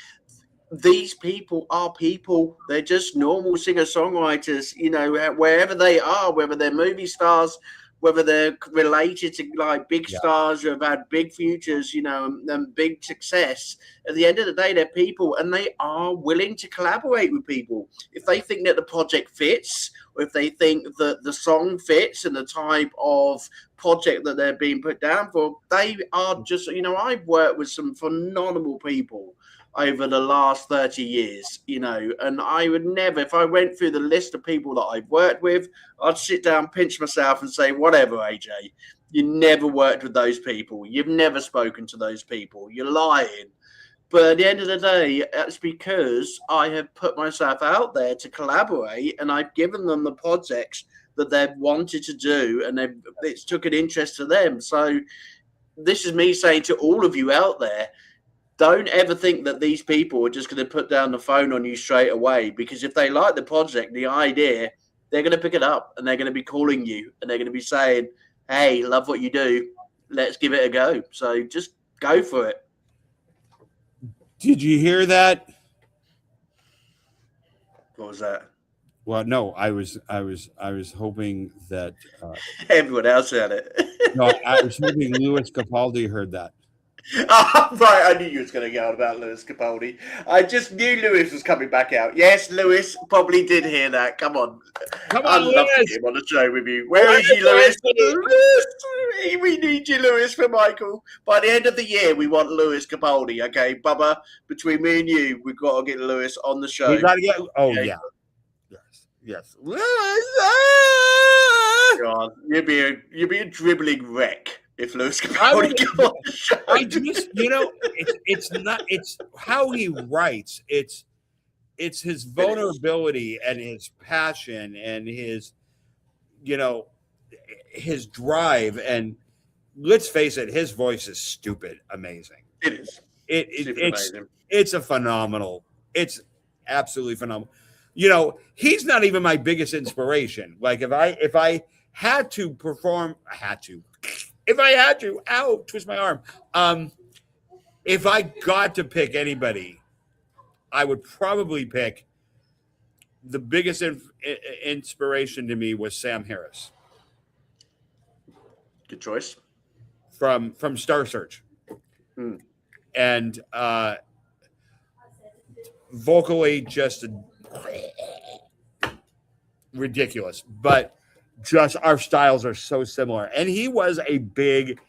these people are people. They're just normal singer-songwriters, you know, wherever they are, whether they're movie stars, whether they're related to like big stars who have had big futures, you know, and big success. At the end of the day, they're people, and they are willing to collaborate with people. If they think that the project fits, or if they think that the song fits and the type of project that they're being put down for, they are just, you know, I've worked with some phenomenal people over the last 30 years, you know, and I would never, if I went through the list of people that I've worked with, I'd sit down, pinch myself and say, whatever, AJ, you never worked with those people. You've never spoken to those people. You're lying. But at the end of the day, that's because I have put myself out there to collaborate, and I've given them the projects that they've wanted to do, and it's took an interest to them. So this is me saying to all of you out there, don't ever think that these people are just going to put down the phone on you straight away, because if they like the project, the idea, they're going to pick it up and they're going to be calling you and they're going to be saying, hey, love what you do. Let's give it a go. So just go for it. Did you hear that? What was that? Well, no, I was hoping that everyone else heard it. No, I was hoping Louis Capaldi heard that. Right, I knew you was going to go on about Louis Capaldi. I just knew Louis was coming back out. Yes, Louis probably did hear that. Come on, I'd love to get him on the show with you. Where is he, Louis? We need you, Louis, for Michael. By the end of the year, we want Louis Capaldi. Okay, Bubba. Between me and you, we've got to get Louis on the show. We got to get. Oh okay. Yes. God, you'd be a dribbling wreck. If Louis Capaldi got on the show. I just, you know, it's how he writes. It's his vulnerability and his passion and his, you know, his drive. And let's face it, his voice is stupid amazing. It is. It's a phenomenal. It's absolutely phenomenal. You know, he's not even my biggest inspiration. Like if I had to perform, if I had to, ow, twist my arm. If I got to pick anybody, I would probably pick the biggest inspiration to me was Sam Harris. Good choice. From Star Search. And vocally just ridiculous, but just our styles are so similar. And he was a big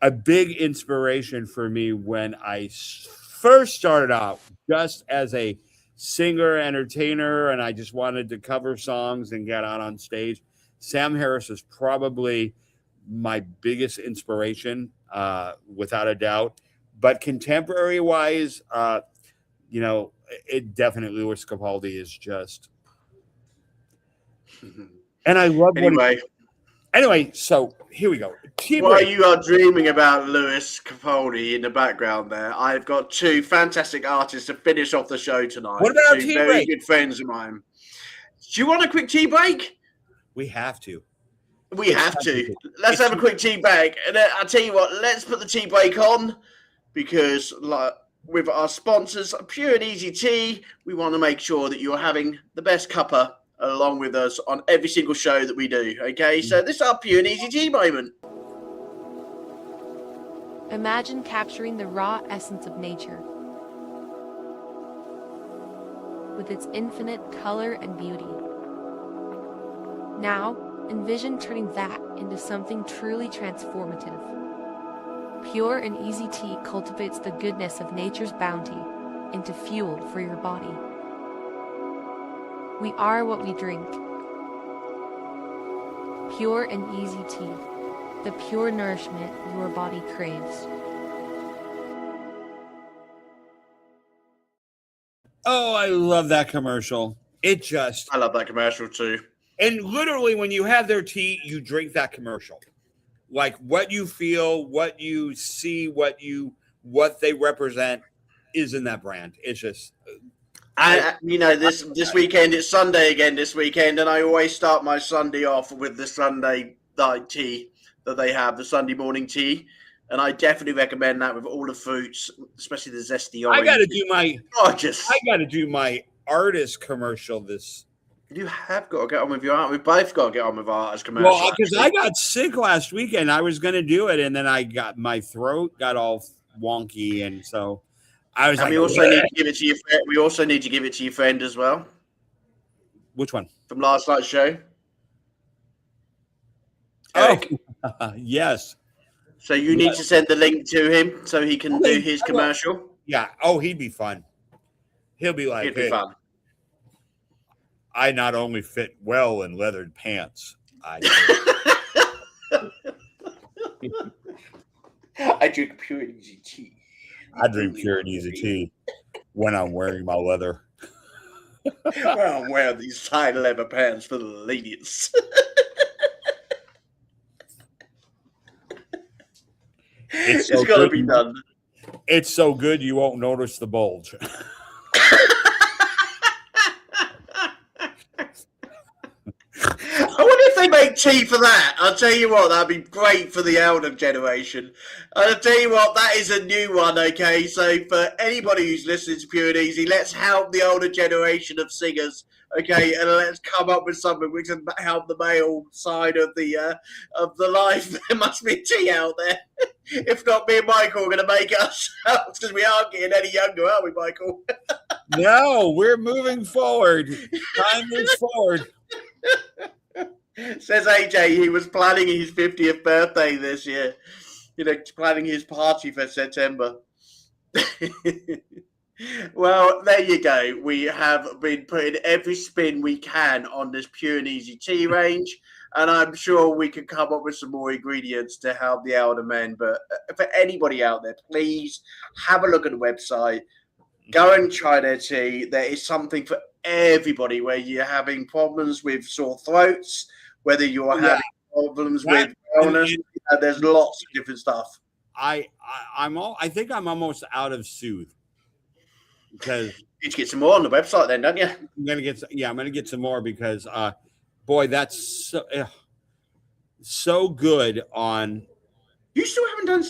inspiration for me when I first started out just as a singer, entertainer, and I just wanted to cover songs and get out on stage. Sam Harris is probably my biggest inspiration, without a doubt. But contemporary wise, you know, it definitely Louis Capaldi is just. And I love anyway, so here we go. While you are dreaming about Louis Capaldi in the background there, I've got two fantastic artists to finish off the show tonight. What about two very good friends of mine. Do you want a quick tea break? We have to. Let's have a quick tea break. And I'll tell you what, let's put the tea break on because with our sponsors, Pure and Easy Tea, we want to make sure that you're having the best cuppa along with us on every single show that we do. Okay, so this is our Pure and Easy Tea moment. Imagine capturing the raw essence of nature, with its infinite color and beauty. Now, envision turning that into something truly transformative. Pure and easy tea cultivates the goodness of nature's bounty into fuel for your body. We are what we drink. Pure and easy tea, the pure nourishment your body craves. Oh, I love that commercial. I love that commercial too. And literally when you have their tea, you drink that commercial. Like what you feel, what you see, what they represent is in that brand. It's just this weekend it's Sunday again this weekend, and I always start my Sunday off with the Sunday night tea that they have, the Sunday morning tea. And I definitely recommend that with all the fruits, especially the zesty orange. I got to do my gorgeous. I got to do my artist commercial this. You have got to get on with your art. We both got to get on with our artist commercial. Well, because I got sick last weekend, I was going to do it, and then my throat got all wonky, and so I was. And we also need to give it to your friend. We also need to give it to your friend as well. Which one? From last night's show. Eric. Oh, yes. So you need to send the link to him so he can do his commercial. Yeah. Oh, he'd be fun. He'll be like, He'd be fun. I not only fit well in leathered pants. I drink pure and easy tea. I drink pure and easy tea when I'm wearing my leather. Well, I'm wearing these tight leather pants for the ladies. It's got to be done. It's so good you won't notice the bulge. I wonder if they make tea for that. I'll tell you what, that'd be great for the elder generation. I'll tell you what, that is a new one, okay? So for anybody who's listening to Pure and Easy, let's help the older generation of singers, okay? And let's come up with something which can help the male side of the life. There must be tea out there. If not, me and Michael are going to make ourselves, because we aren't getting any younger, are we, Michael? No, we're moving forward. Time moves forward. Says AJ he was planning his 50th birthday this year. Planning his party for September. Well, there you go. We have been putting every spin we can on this Pure and Easy tea range, and I'm sure we can come up with some more ingredients to help the elder men. But for anybody out there, please have a look at the website. Go and try their tea. There is something for everybody, where you're having problems with sore throats, whether you're having problems with wellness. There's lots of different stuff. I think I'm almost out of Soothe, because you need to get some more on the website then, don't you? I'm gonna get some more, because boy, that's so good on. You still haven't done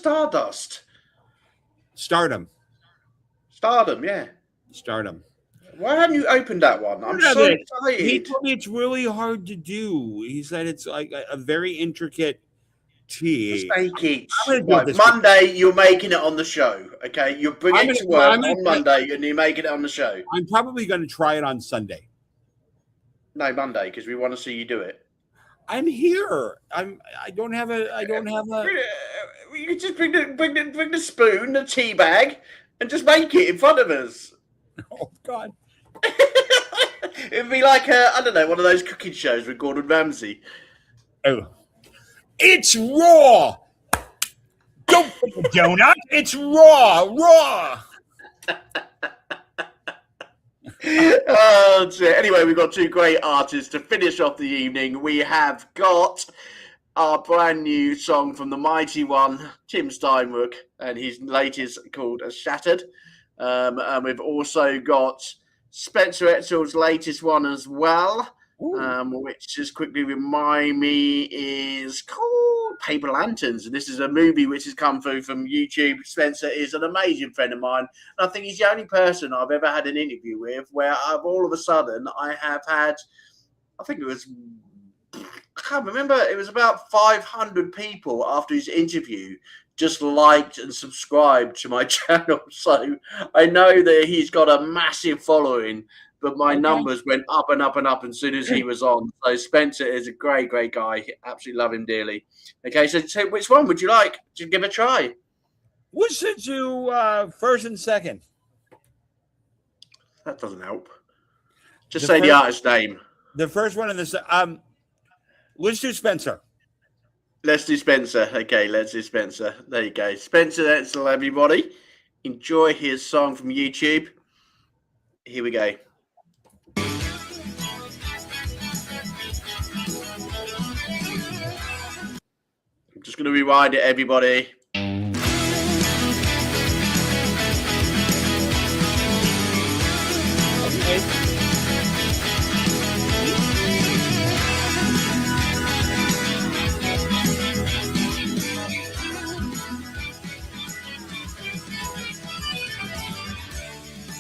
Stardom, yeah. Stardom. Why haven't you opened that one? I'm so excited. He told me it's really hard to do. He said it's like a very intricate tea. Just make it. Right, Monday, you're making it on the show. Okay, you're bringing it to work on Monday, and you're making it on the show. I'm probably going to try it on Sunday. No, Monday, because we want to see you do it. I'm here. I don't have a. You can just bring the spoon, the tea bag, and just make it in front of us. Oh God. It'd be like I don't know, one of those cooking shows with Gordon Ramsay. Oh, it's raw. Don't put the donut. It's raw. Oh, dear. Anyway, we've got two great artists to finish off the evening. We have got our brand new song from the mighty one, Tim Steinrock, and his latest called Shattered. And we've also got Spencer Etzel's latest one as well, which just quickly remind me is called Paper Lanterns. And this is a movie which has come through from YouTube. Spencer is an amazing friend of mine. And I think he's the only person I've ever had an interview with where all of a sudden I have had, I can't remember, it was about 500 people after his interview just liked and subscribed to my channel. So I know that he's got a massive following, but my numbers went up and up and up as soon as he was on. So Spencer is a great, great guy. Absolutely love him dearly. Okay, so which one would you like to give a try? Which should you first and second? That doesn't help. Just say the artist name. The first one in this. Let's do Spencer. Let's do Spencer. Okay, let's do Spencer. There you go. Spencer, that's all, everybody. Enjoy his song from YouTube. Here we go. I'm just going to rewind it, everybody.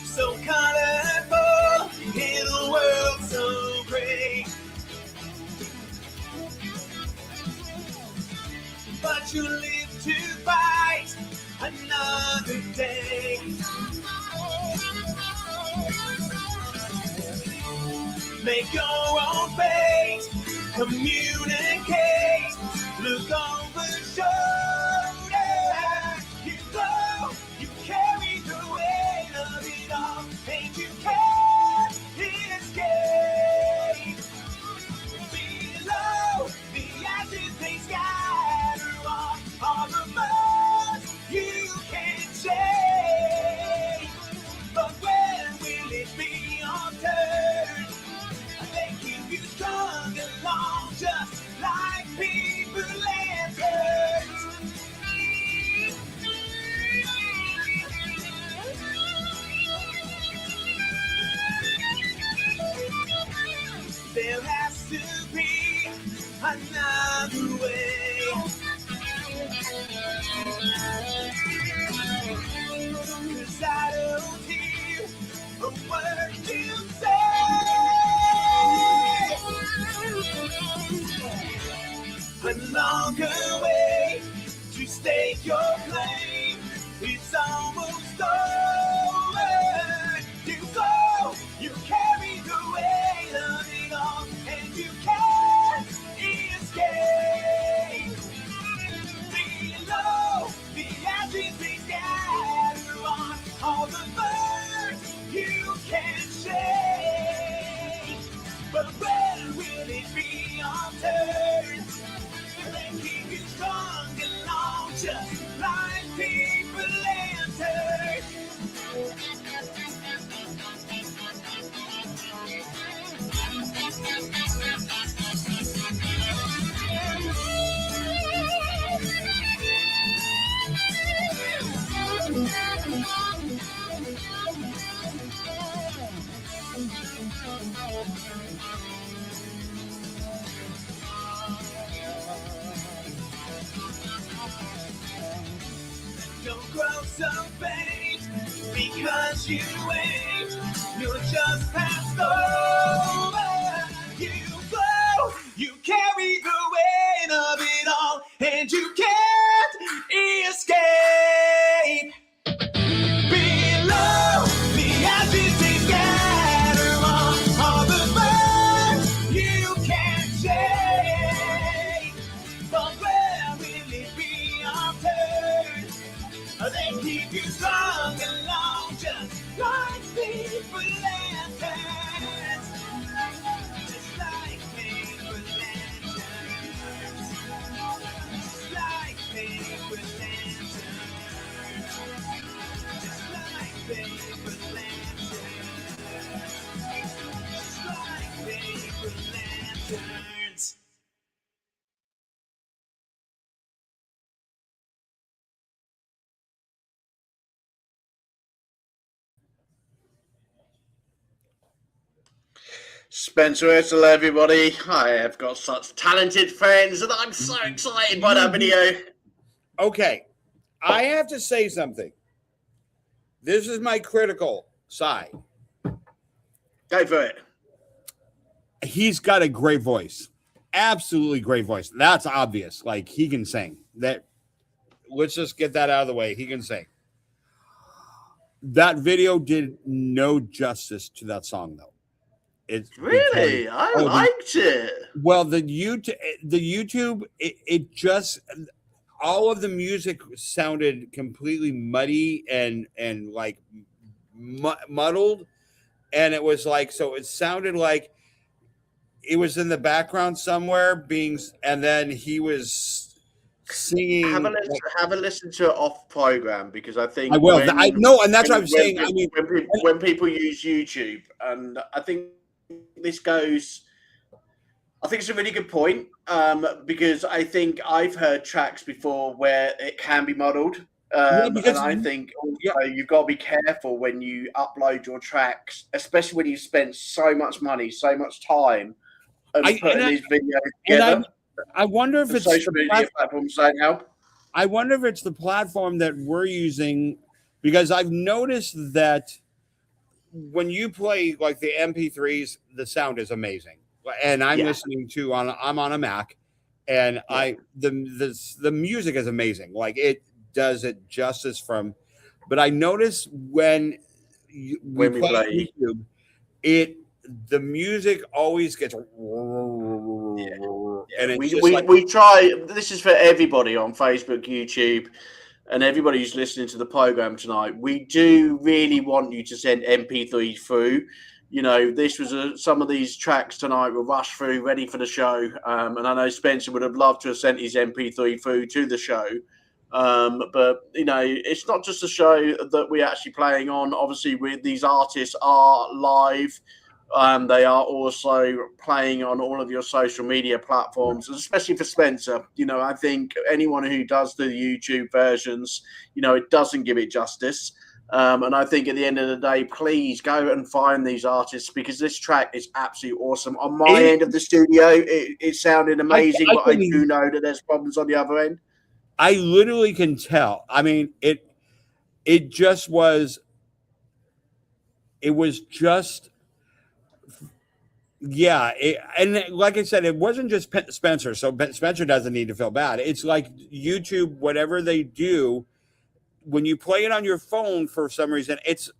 So colorful in a world so great, but you live to fight another day. Make your own fate, communicate, look over shoulder. You go, you carry the weight of it all, and you can't escape. Below the ashes they scatter on all the months you can't shake. But when will it be your turn? They keep you strung along just like people lanterns. There has to be another way. 'Cause I don't hear a word you say. A longer way to stake your claim. It's almost over. You go, you carry the weight of it all, and you can't escape. Below the ashes they scatter on all the birds you can't shake. But when will it be your turn? They keep you strong and long, just like people lanterns. Don't grow so faint because you ain't. You're just passed over. You glow, you carry the weight of it all, and you can't escape. Below the ashes they scatter on all the birds you can't shake. But where will it be your turn? They keep you strong and long, just like people lanterns. Just like people lanterns. Just like people lanterns. Just like people lanterns. Just like people lanterns. Spencer Ursula, everybody. I have got such talented friends, and I'm so excited by that video. Okay, I have to say something. This is my critical side. Go for it. He's got a great voice. Absolutely great voice. That's obvious. Like, he can sing. That let's just get that out of the way. He can sing. That video did no justice to that song, though. Really? I liked it. Well, the YouTube, it just, all of the music sounded completely muddy and like muddled. And it was like, so it sounded like it was in the background somewhere and then he was singing. Have a listen to it off program, because I think I will. I know, and that's what I'm saying. I mean, when people use YouTube, and I think this goes. I think it's a really good point, because I think I've heard tracks before where it can be muddled. And I think also you've got to be careful when you upload your tracks, especially when you spend so much money, so much time putting these videos together. I wonder if it's social media platforms don't help. I wonder if it's the platform that we're using, because I've noticed that when you play like the MP3s, the sound is amazing. And I'm listening to I'm on a Mac, and the music is amazing. Like it does it justice but I notice when we play YouTube, the music always gets and it's we try. This is for everybody on Facebook, YouTube, and everybody who's listening to the program tonight. We do really want you to send MP3 through. You know, this was some of these tracks tonight were rushed through, ready for the show. And I know Spencer would have loved to have sent his MP3 through to the show. But, you know, it's not just a show that we're actually playing on. Obviously, these artists are live. They are also playing on all of your social media platforms, especially for Spencer. You know, I think anyone who does the YouTube versions, you know, it doesn't give it justice. And I think at the end of the day, please go and find these artists, because this track is absolutely awesome. On my end of the studio, it sounded amazing, but I do know that there's problems on the other end. I literally can tell. I mean, it was just, and like I said, it wasn't just Spencer. So Spencer doesn't need to feel bad. It's like YouTube, whatever they do, when you play it on your phone, for some reason, it's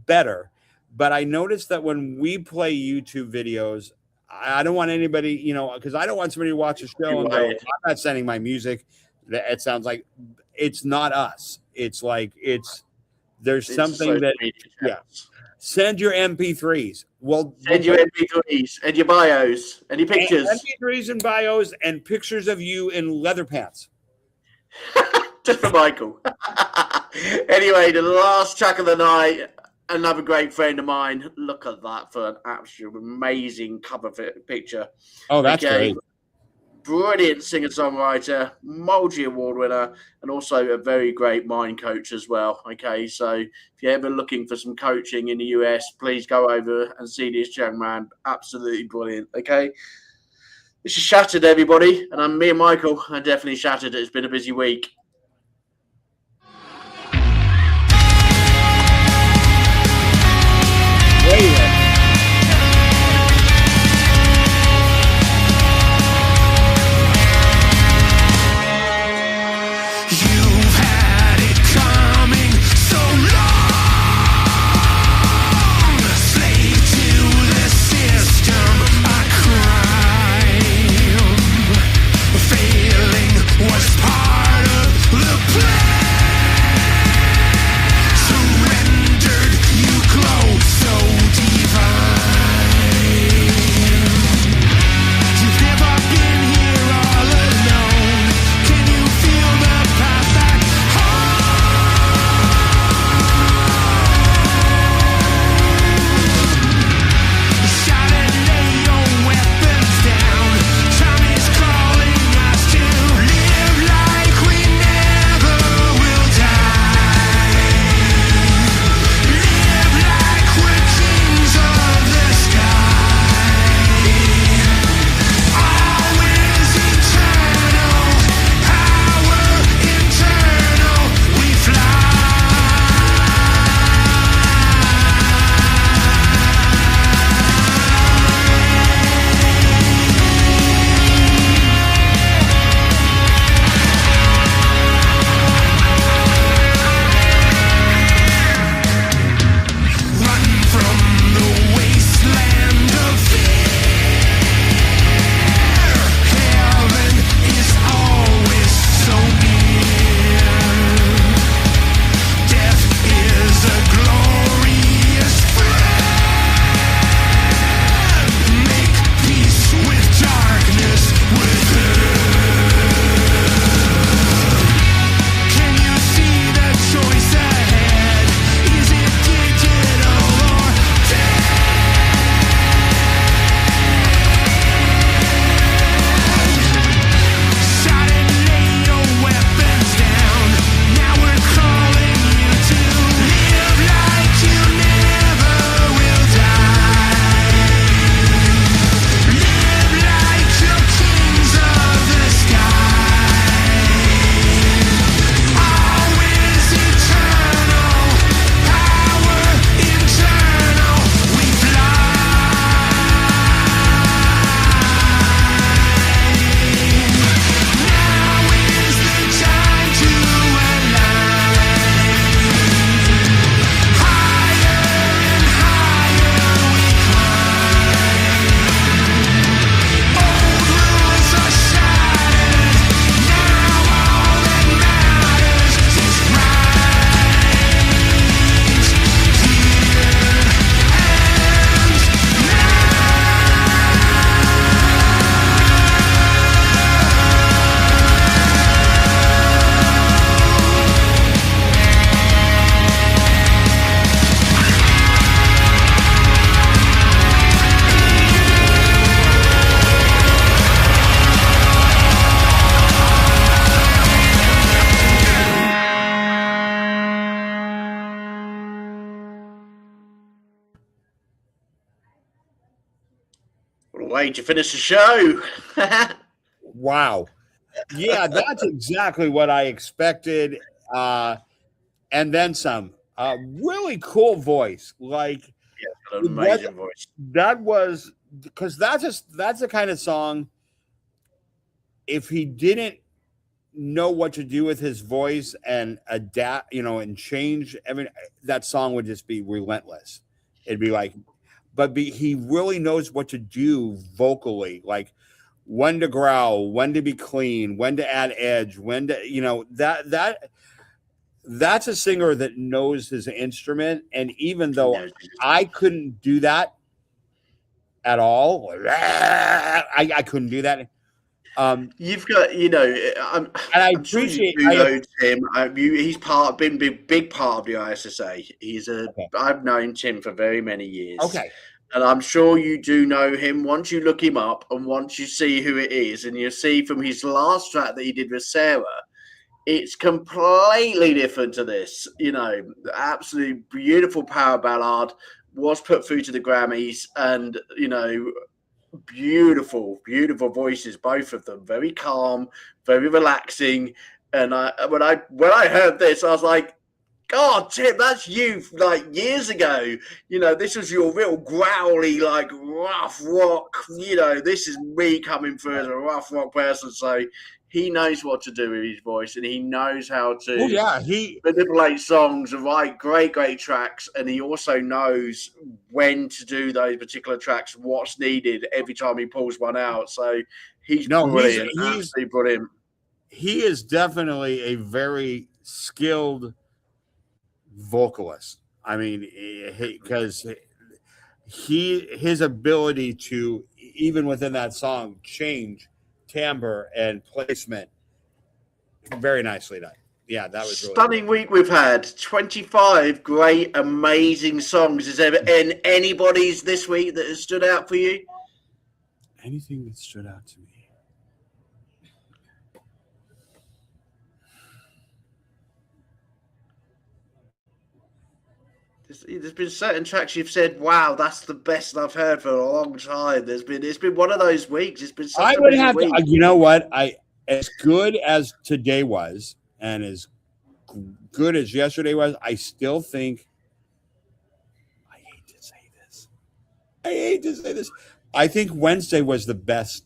better. But I noticed that when we play YouTube videos, I don't want anybody, you know, because I don't want somebody to watch a show and go, I'm not sending my music. It sounds like it's not us. It's like there's something that send your MP3s. Well, send your MP3s and your bios and your pictures. MP3s and bios and pictures of you in leather pants. Just for Michael. Anyway, the last track of the night, another great friend of mine. Look at that for an absolute amazing cover picture. Oh, that's great. Brilliant singer-songwriter, Multi Award winner, and also a very great mind coach as well. Okay, so if you're ever looking for some coaching in the US, please go over and see this young man. Absolutely brilliant. Okay, this is Shattered, everybody, and me and Michael are definitely shattered. It's been a busy week. Was part of way to finish the show. Wow. Yeah, that's exactly what I expected. And then some. Really cool voice. Like An amazing voice. that was because that's the kind of song. If he didn't know what to do with his voice and adapt, and change that song would just be relentless. It'd be like, he really knows what to do vocally, like when to growl, when to be clean, when to add edge, when to, that's a singer that knows his instrument. And even though I couldn't do that at all, I couldn't do that. You've got, I'm sure you do know Tim. He's been a big part of the ISSA. I've known Tim for very many years. Okay. And I'm sure you do know him. Once you look him up and once you see who it is, and you see from his last track that he did with Sarah, it's completely different to this. Absolutely beautiful power ballad, was put through to the Grammys, and beautiful voices, both of them, very calm, very relaxing. And when I heard this, I was like, God, Tim, that's you like years ago. This was your real growly, like rough rock. This is me coming through as a rough rock person. So he knows what to do with his voice, and he knows how to manipulate songs and write great tracks. And he also knows when to do those particular tracks, what's needed every time he pulls one out. So he's brilliant, absolutely brilliant. He is definitely a very skilled vocalist. I mean, because his ability to, even within that song, change timbre and placement very nicely done. Yeah, that was really stunning week we've had. 25 great, amazing songs. Is there anybody's this week that has stood out for you? Anything that stood out to me? There's been certain tracks you've said, "Wow, that's the best I've heard for a long time." It's been one of those weeks. It's been such a busy week. You know what? As good as today was, and as good as yesterday was, I still think. I hate to say this. I think Wednesday was the best.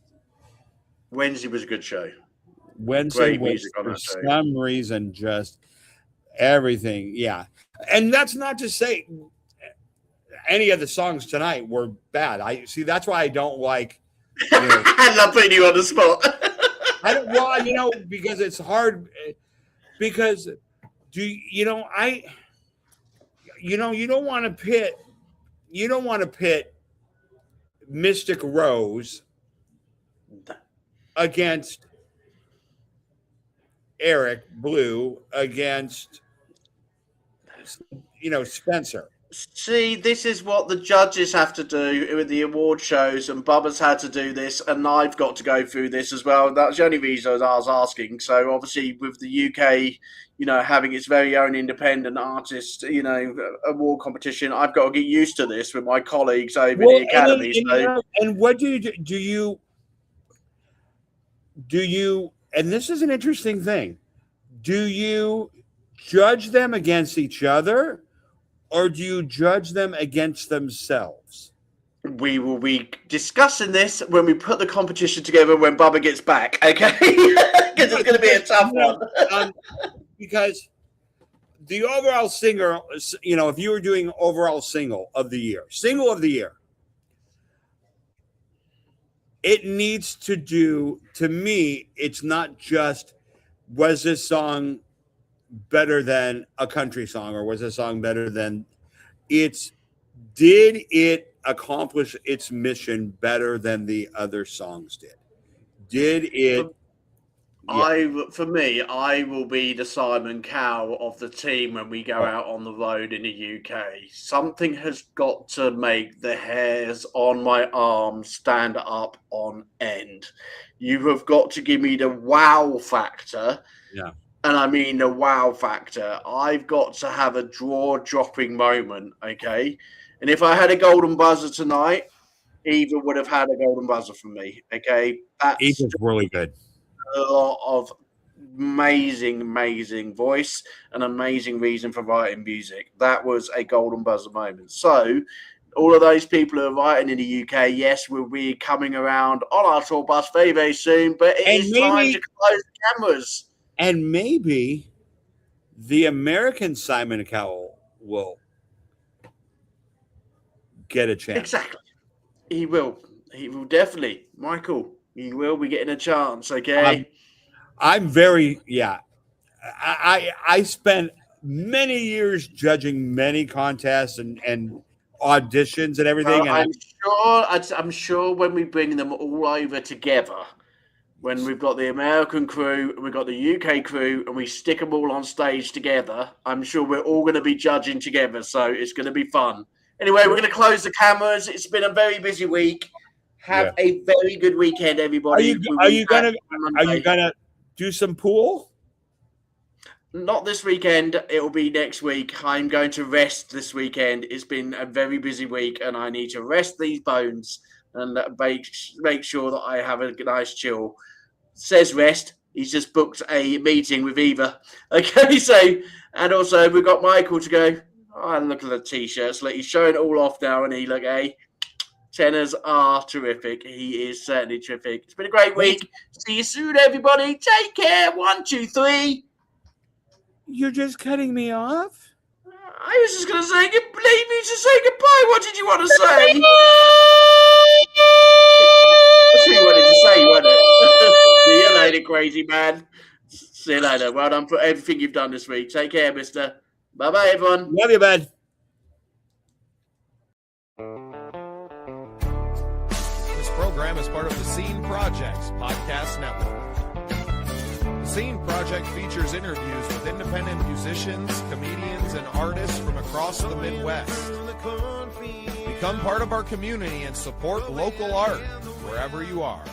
Wednesday was a good show. Wednesday was, for some reason, just everything. Yeah. And that's not to say any of the songs tonight were bad. That's why I don't like. I love putting you on the spot. Because it's hard. Because you don't want to pit Mystic Rose against Eric Blue against Spencer. See, this is what the judges have to do with the award shows, and Bubba's had to do this, and I've got to go through this as well. That's the only reason I was asking. So obviously with the UK, having its very own independent artist, award competition, I've got to get used to this with my colleagues over in the academy. And what do you, and this is an interesting thing, do you judge them against each other, or do you judge them against themselves? We will be discussing this when we put the competition together when Bubba gets back, okay? Because it's going to be a tough one. Because the overall singer, if you were doing overall single of the year, it needs to do, to me, it's not just, was this song better than a country song, or was this song better than, did it accomplish its mission better than the other songs did? Did it? For me, I will be the Simon Cowell of the team when we go out on the road in the UK. Something has got to make the hairs on my arms stand up on end. You have got to give me the wow factor. Yeah. And I mean the wow factor. I've got to have a jaw-dropping moment, okay? And if I had a golden buzzer tonight, Eva would have had a golden buzzer from me. Okay, that's Eva's really good. a lot of amazing voice, an amazing reason for writing music. That was a golden buzzer moment. So all of those people who are writing in the UK, yes, we'll be coming around on our tour bus very soon, but it is time to close the cameras. And maybe the American Simon Cowell will get a chance. Exactly. He will definitely. Michael, he will be getting a chance, okay? I'm very, I spent many years judging many contests and auditions and everything. Well, I'm sure when we bring them all over together, when we've got the American crew and we've got the UK crew and we stick them all on stage together, I'm sure we're all going to be judging together. So it's going to be fun. Anyway, we're going to close the cameras. It's been a very busy week. Have a very good weekend, everybody. Are you gonna do some pool? Not this weekend. It'll be next week. I'm going to rest this weekend. It's been a very busy week, and I need to rest these bones and make sure that I have a nice chill. Says rest. He's just booked a meeting with Eva. Okay, so, and also we've got Michael to go. Oh, and look at the t-shirts. Like, he's showing it all off now, and he look, tenors are terrific. He is certainly terrific. It's been a great week. See you soon, everybody. Take care. 1, 2, 3. You're just cutting me off? I was just going to say, leave me to say goodbye. What did you want to say? That's what you wanted to say, wasn't it? See you later, crazy man. See you later. Well done for everything you've done this week. Take care, mister. Bye-bye, everyone. Love you, man. This program is part of the Scene Projects Podcast Network. The Scene Project features interviews with independent musicians, comedians, and artists from across the Midwest. Become part of our community and support local art wherever you are.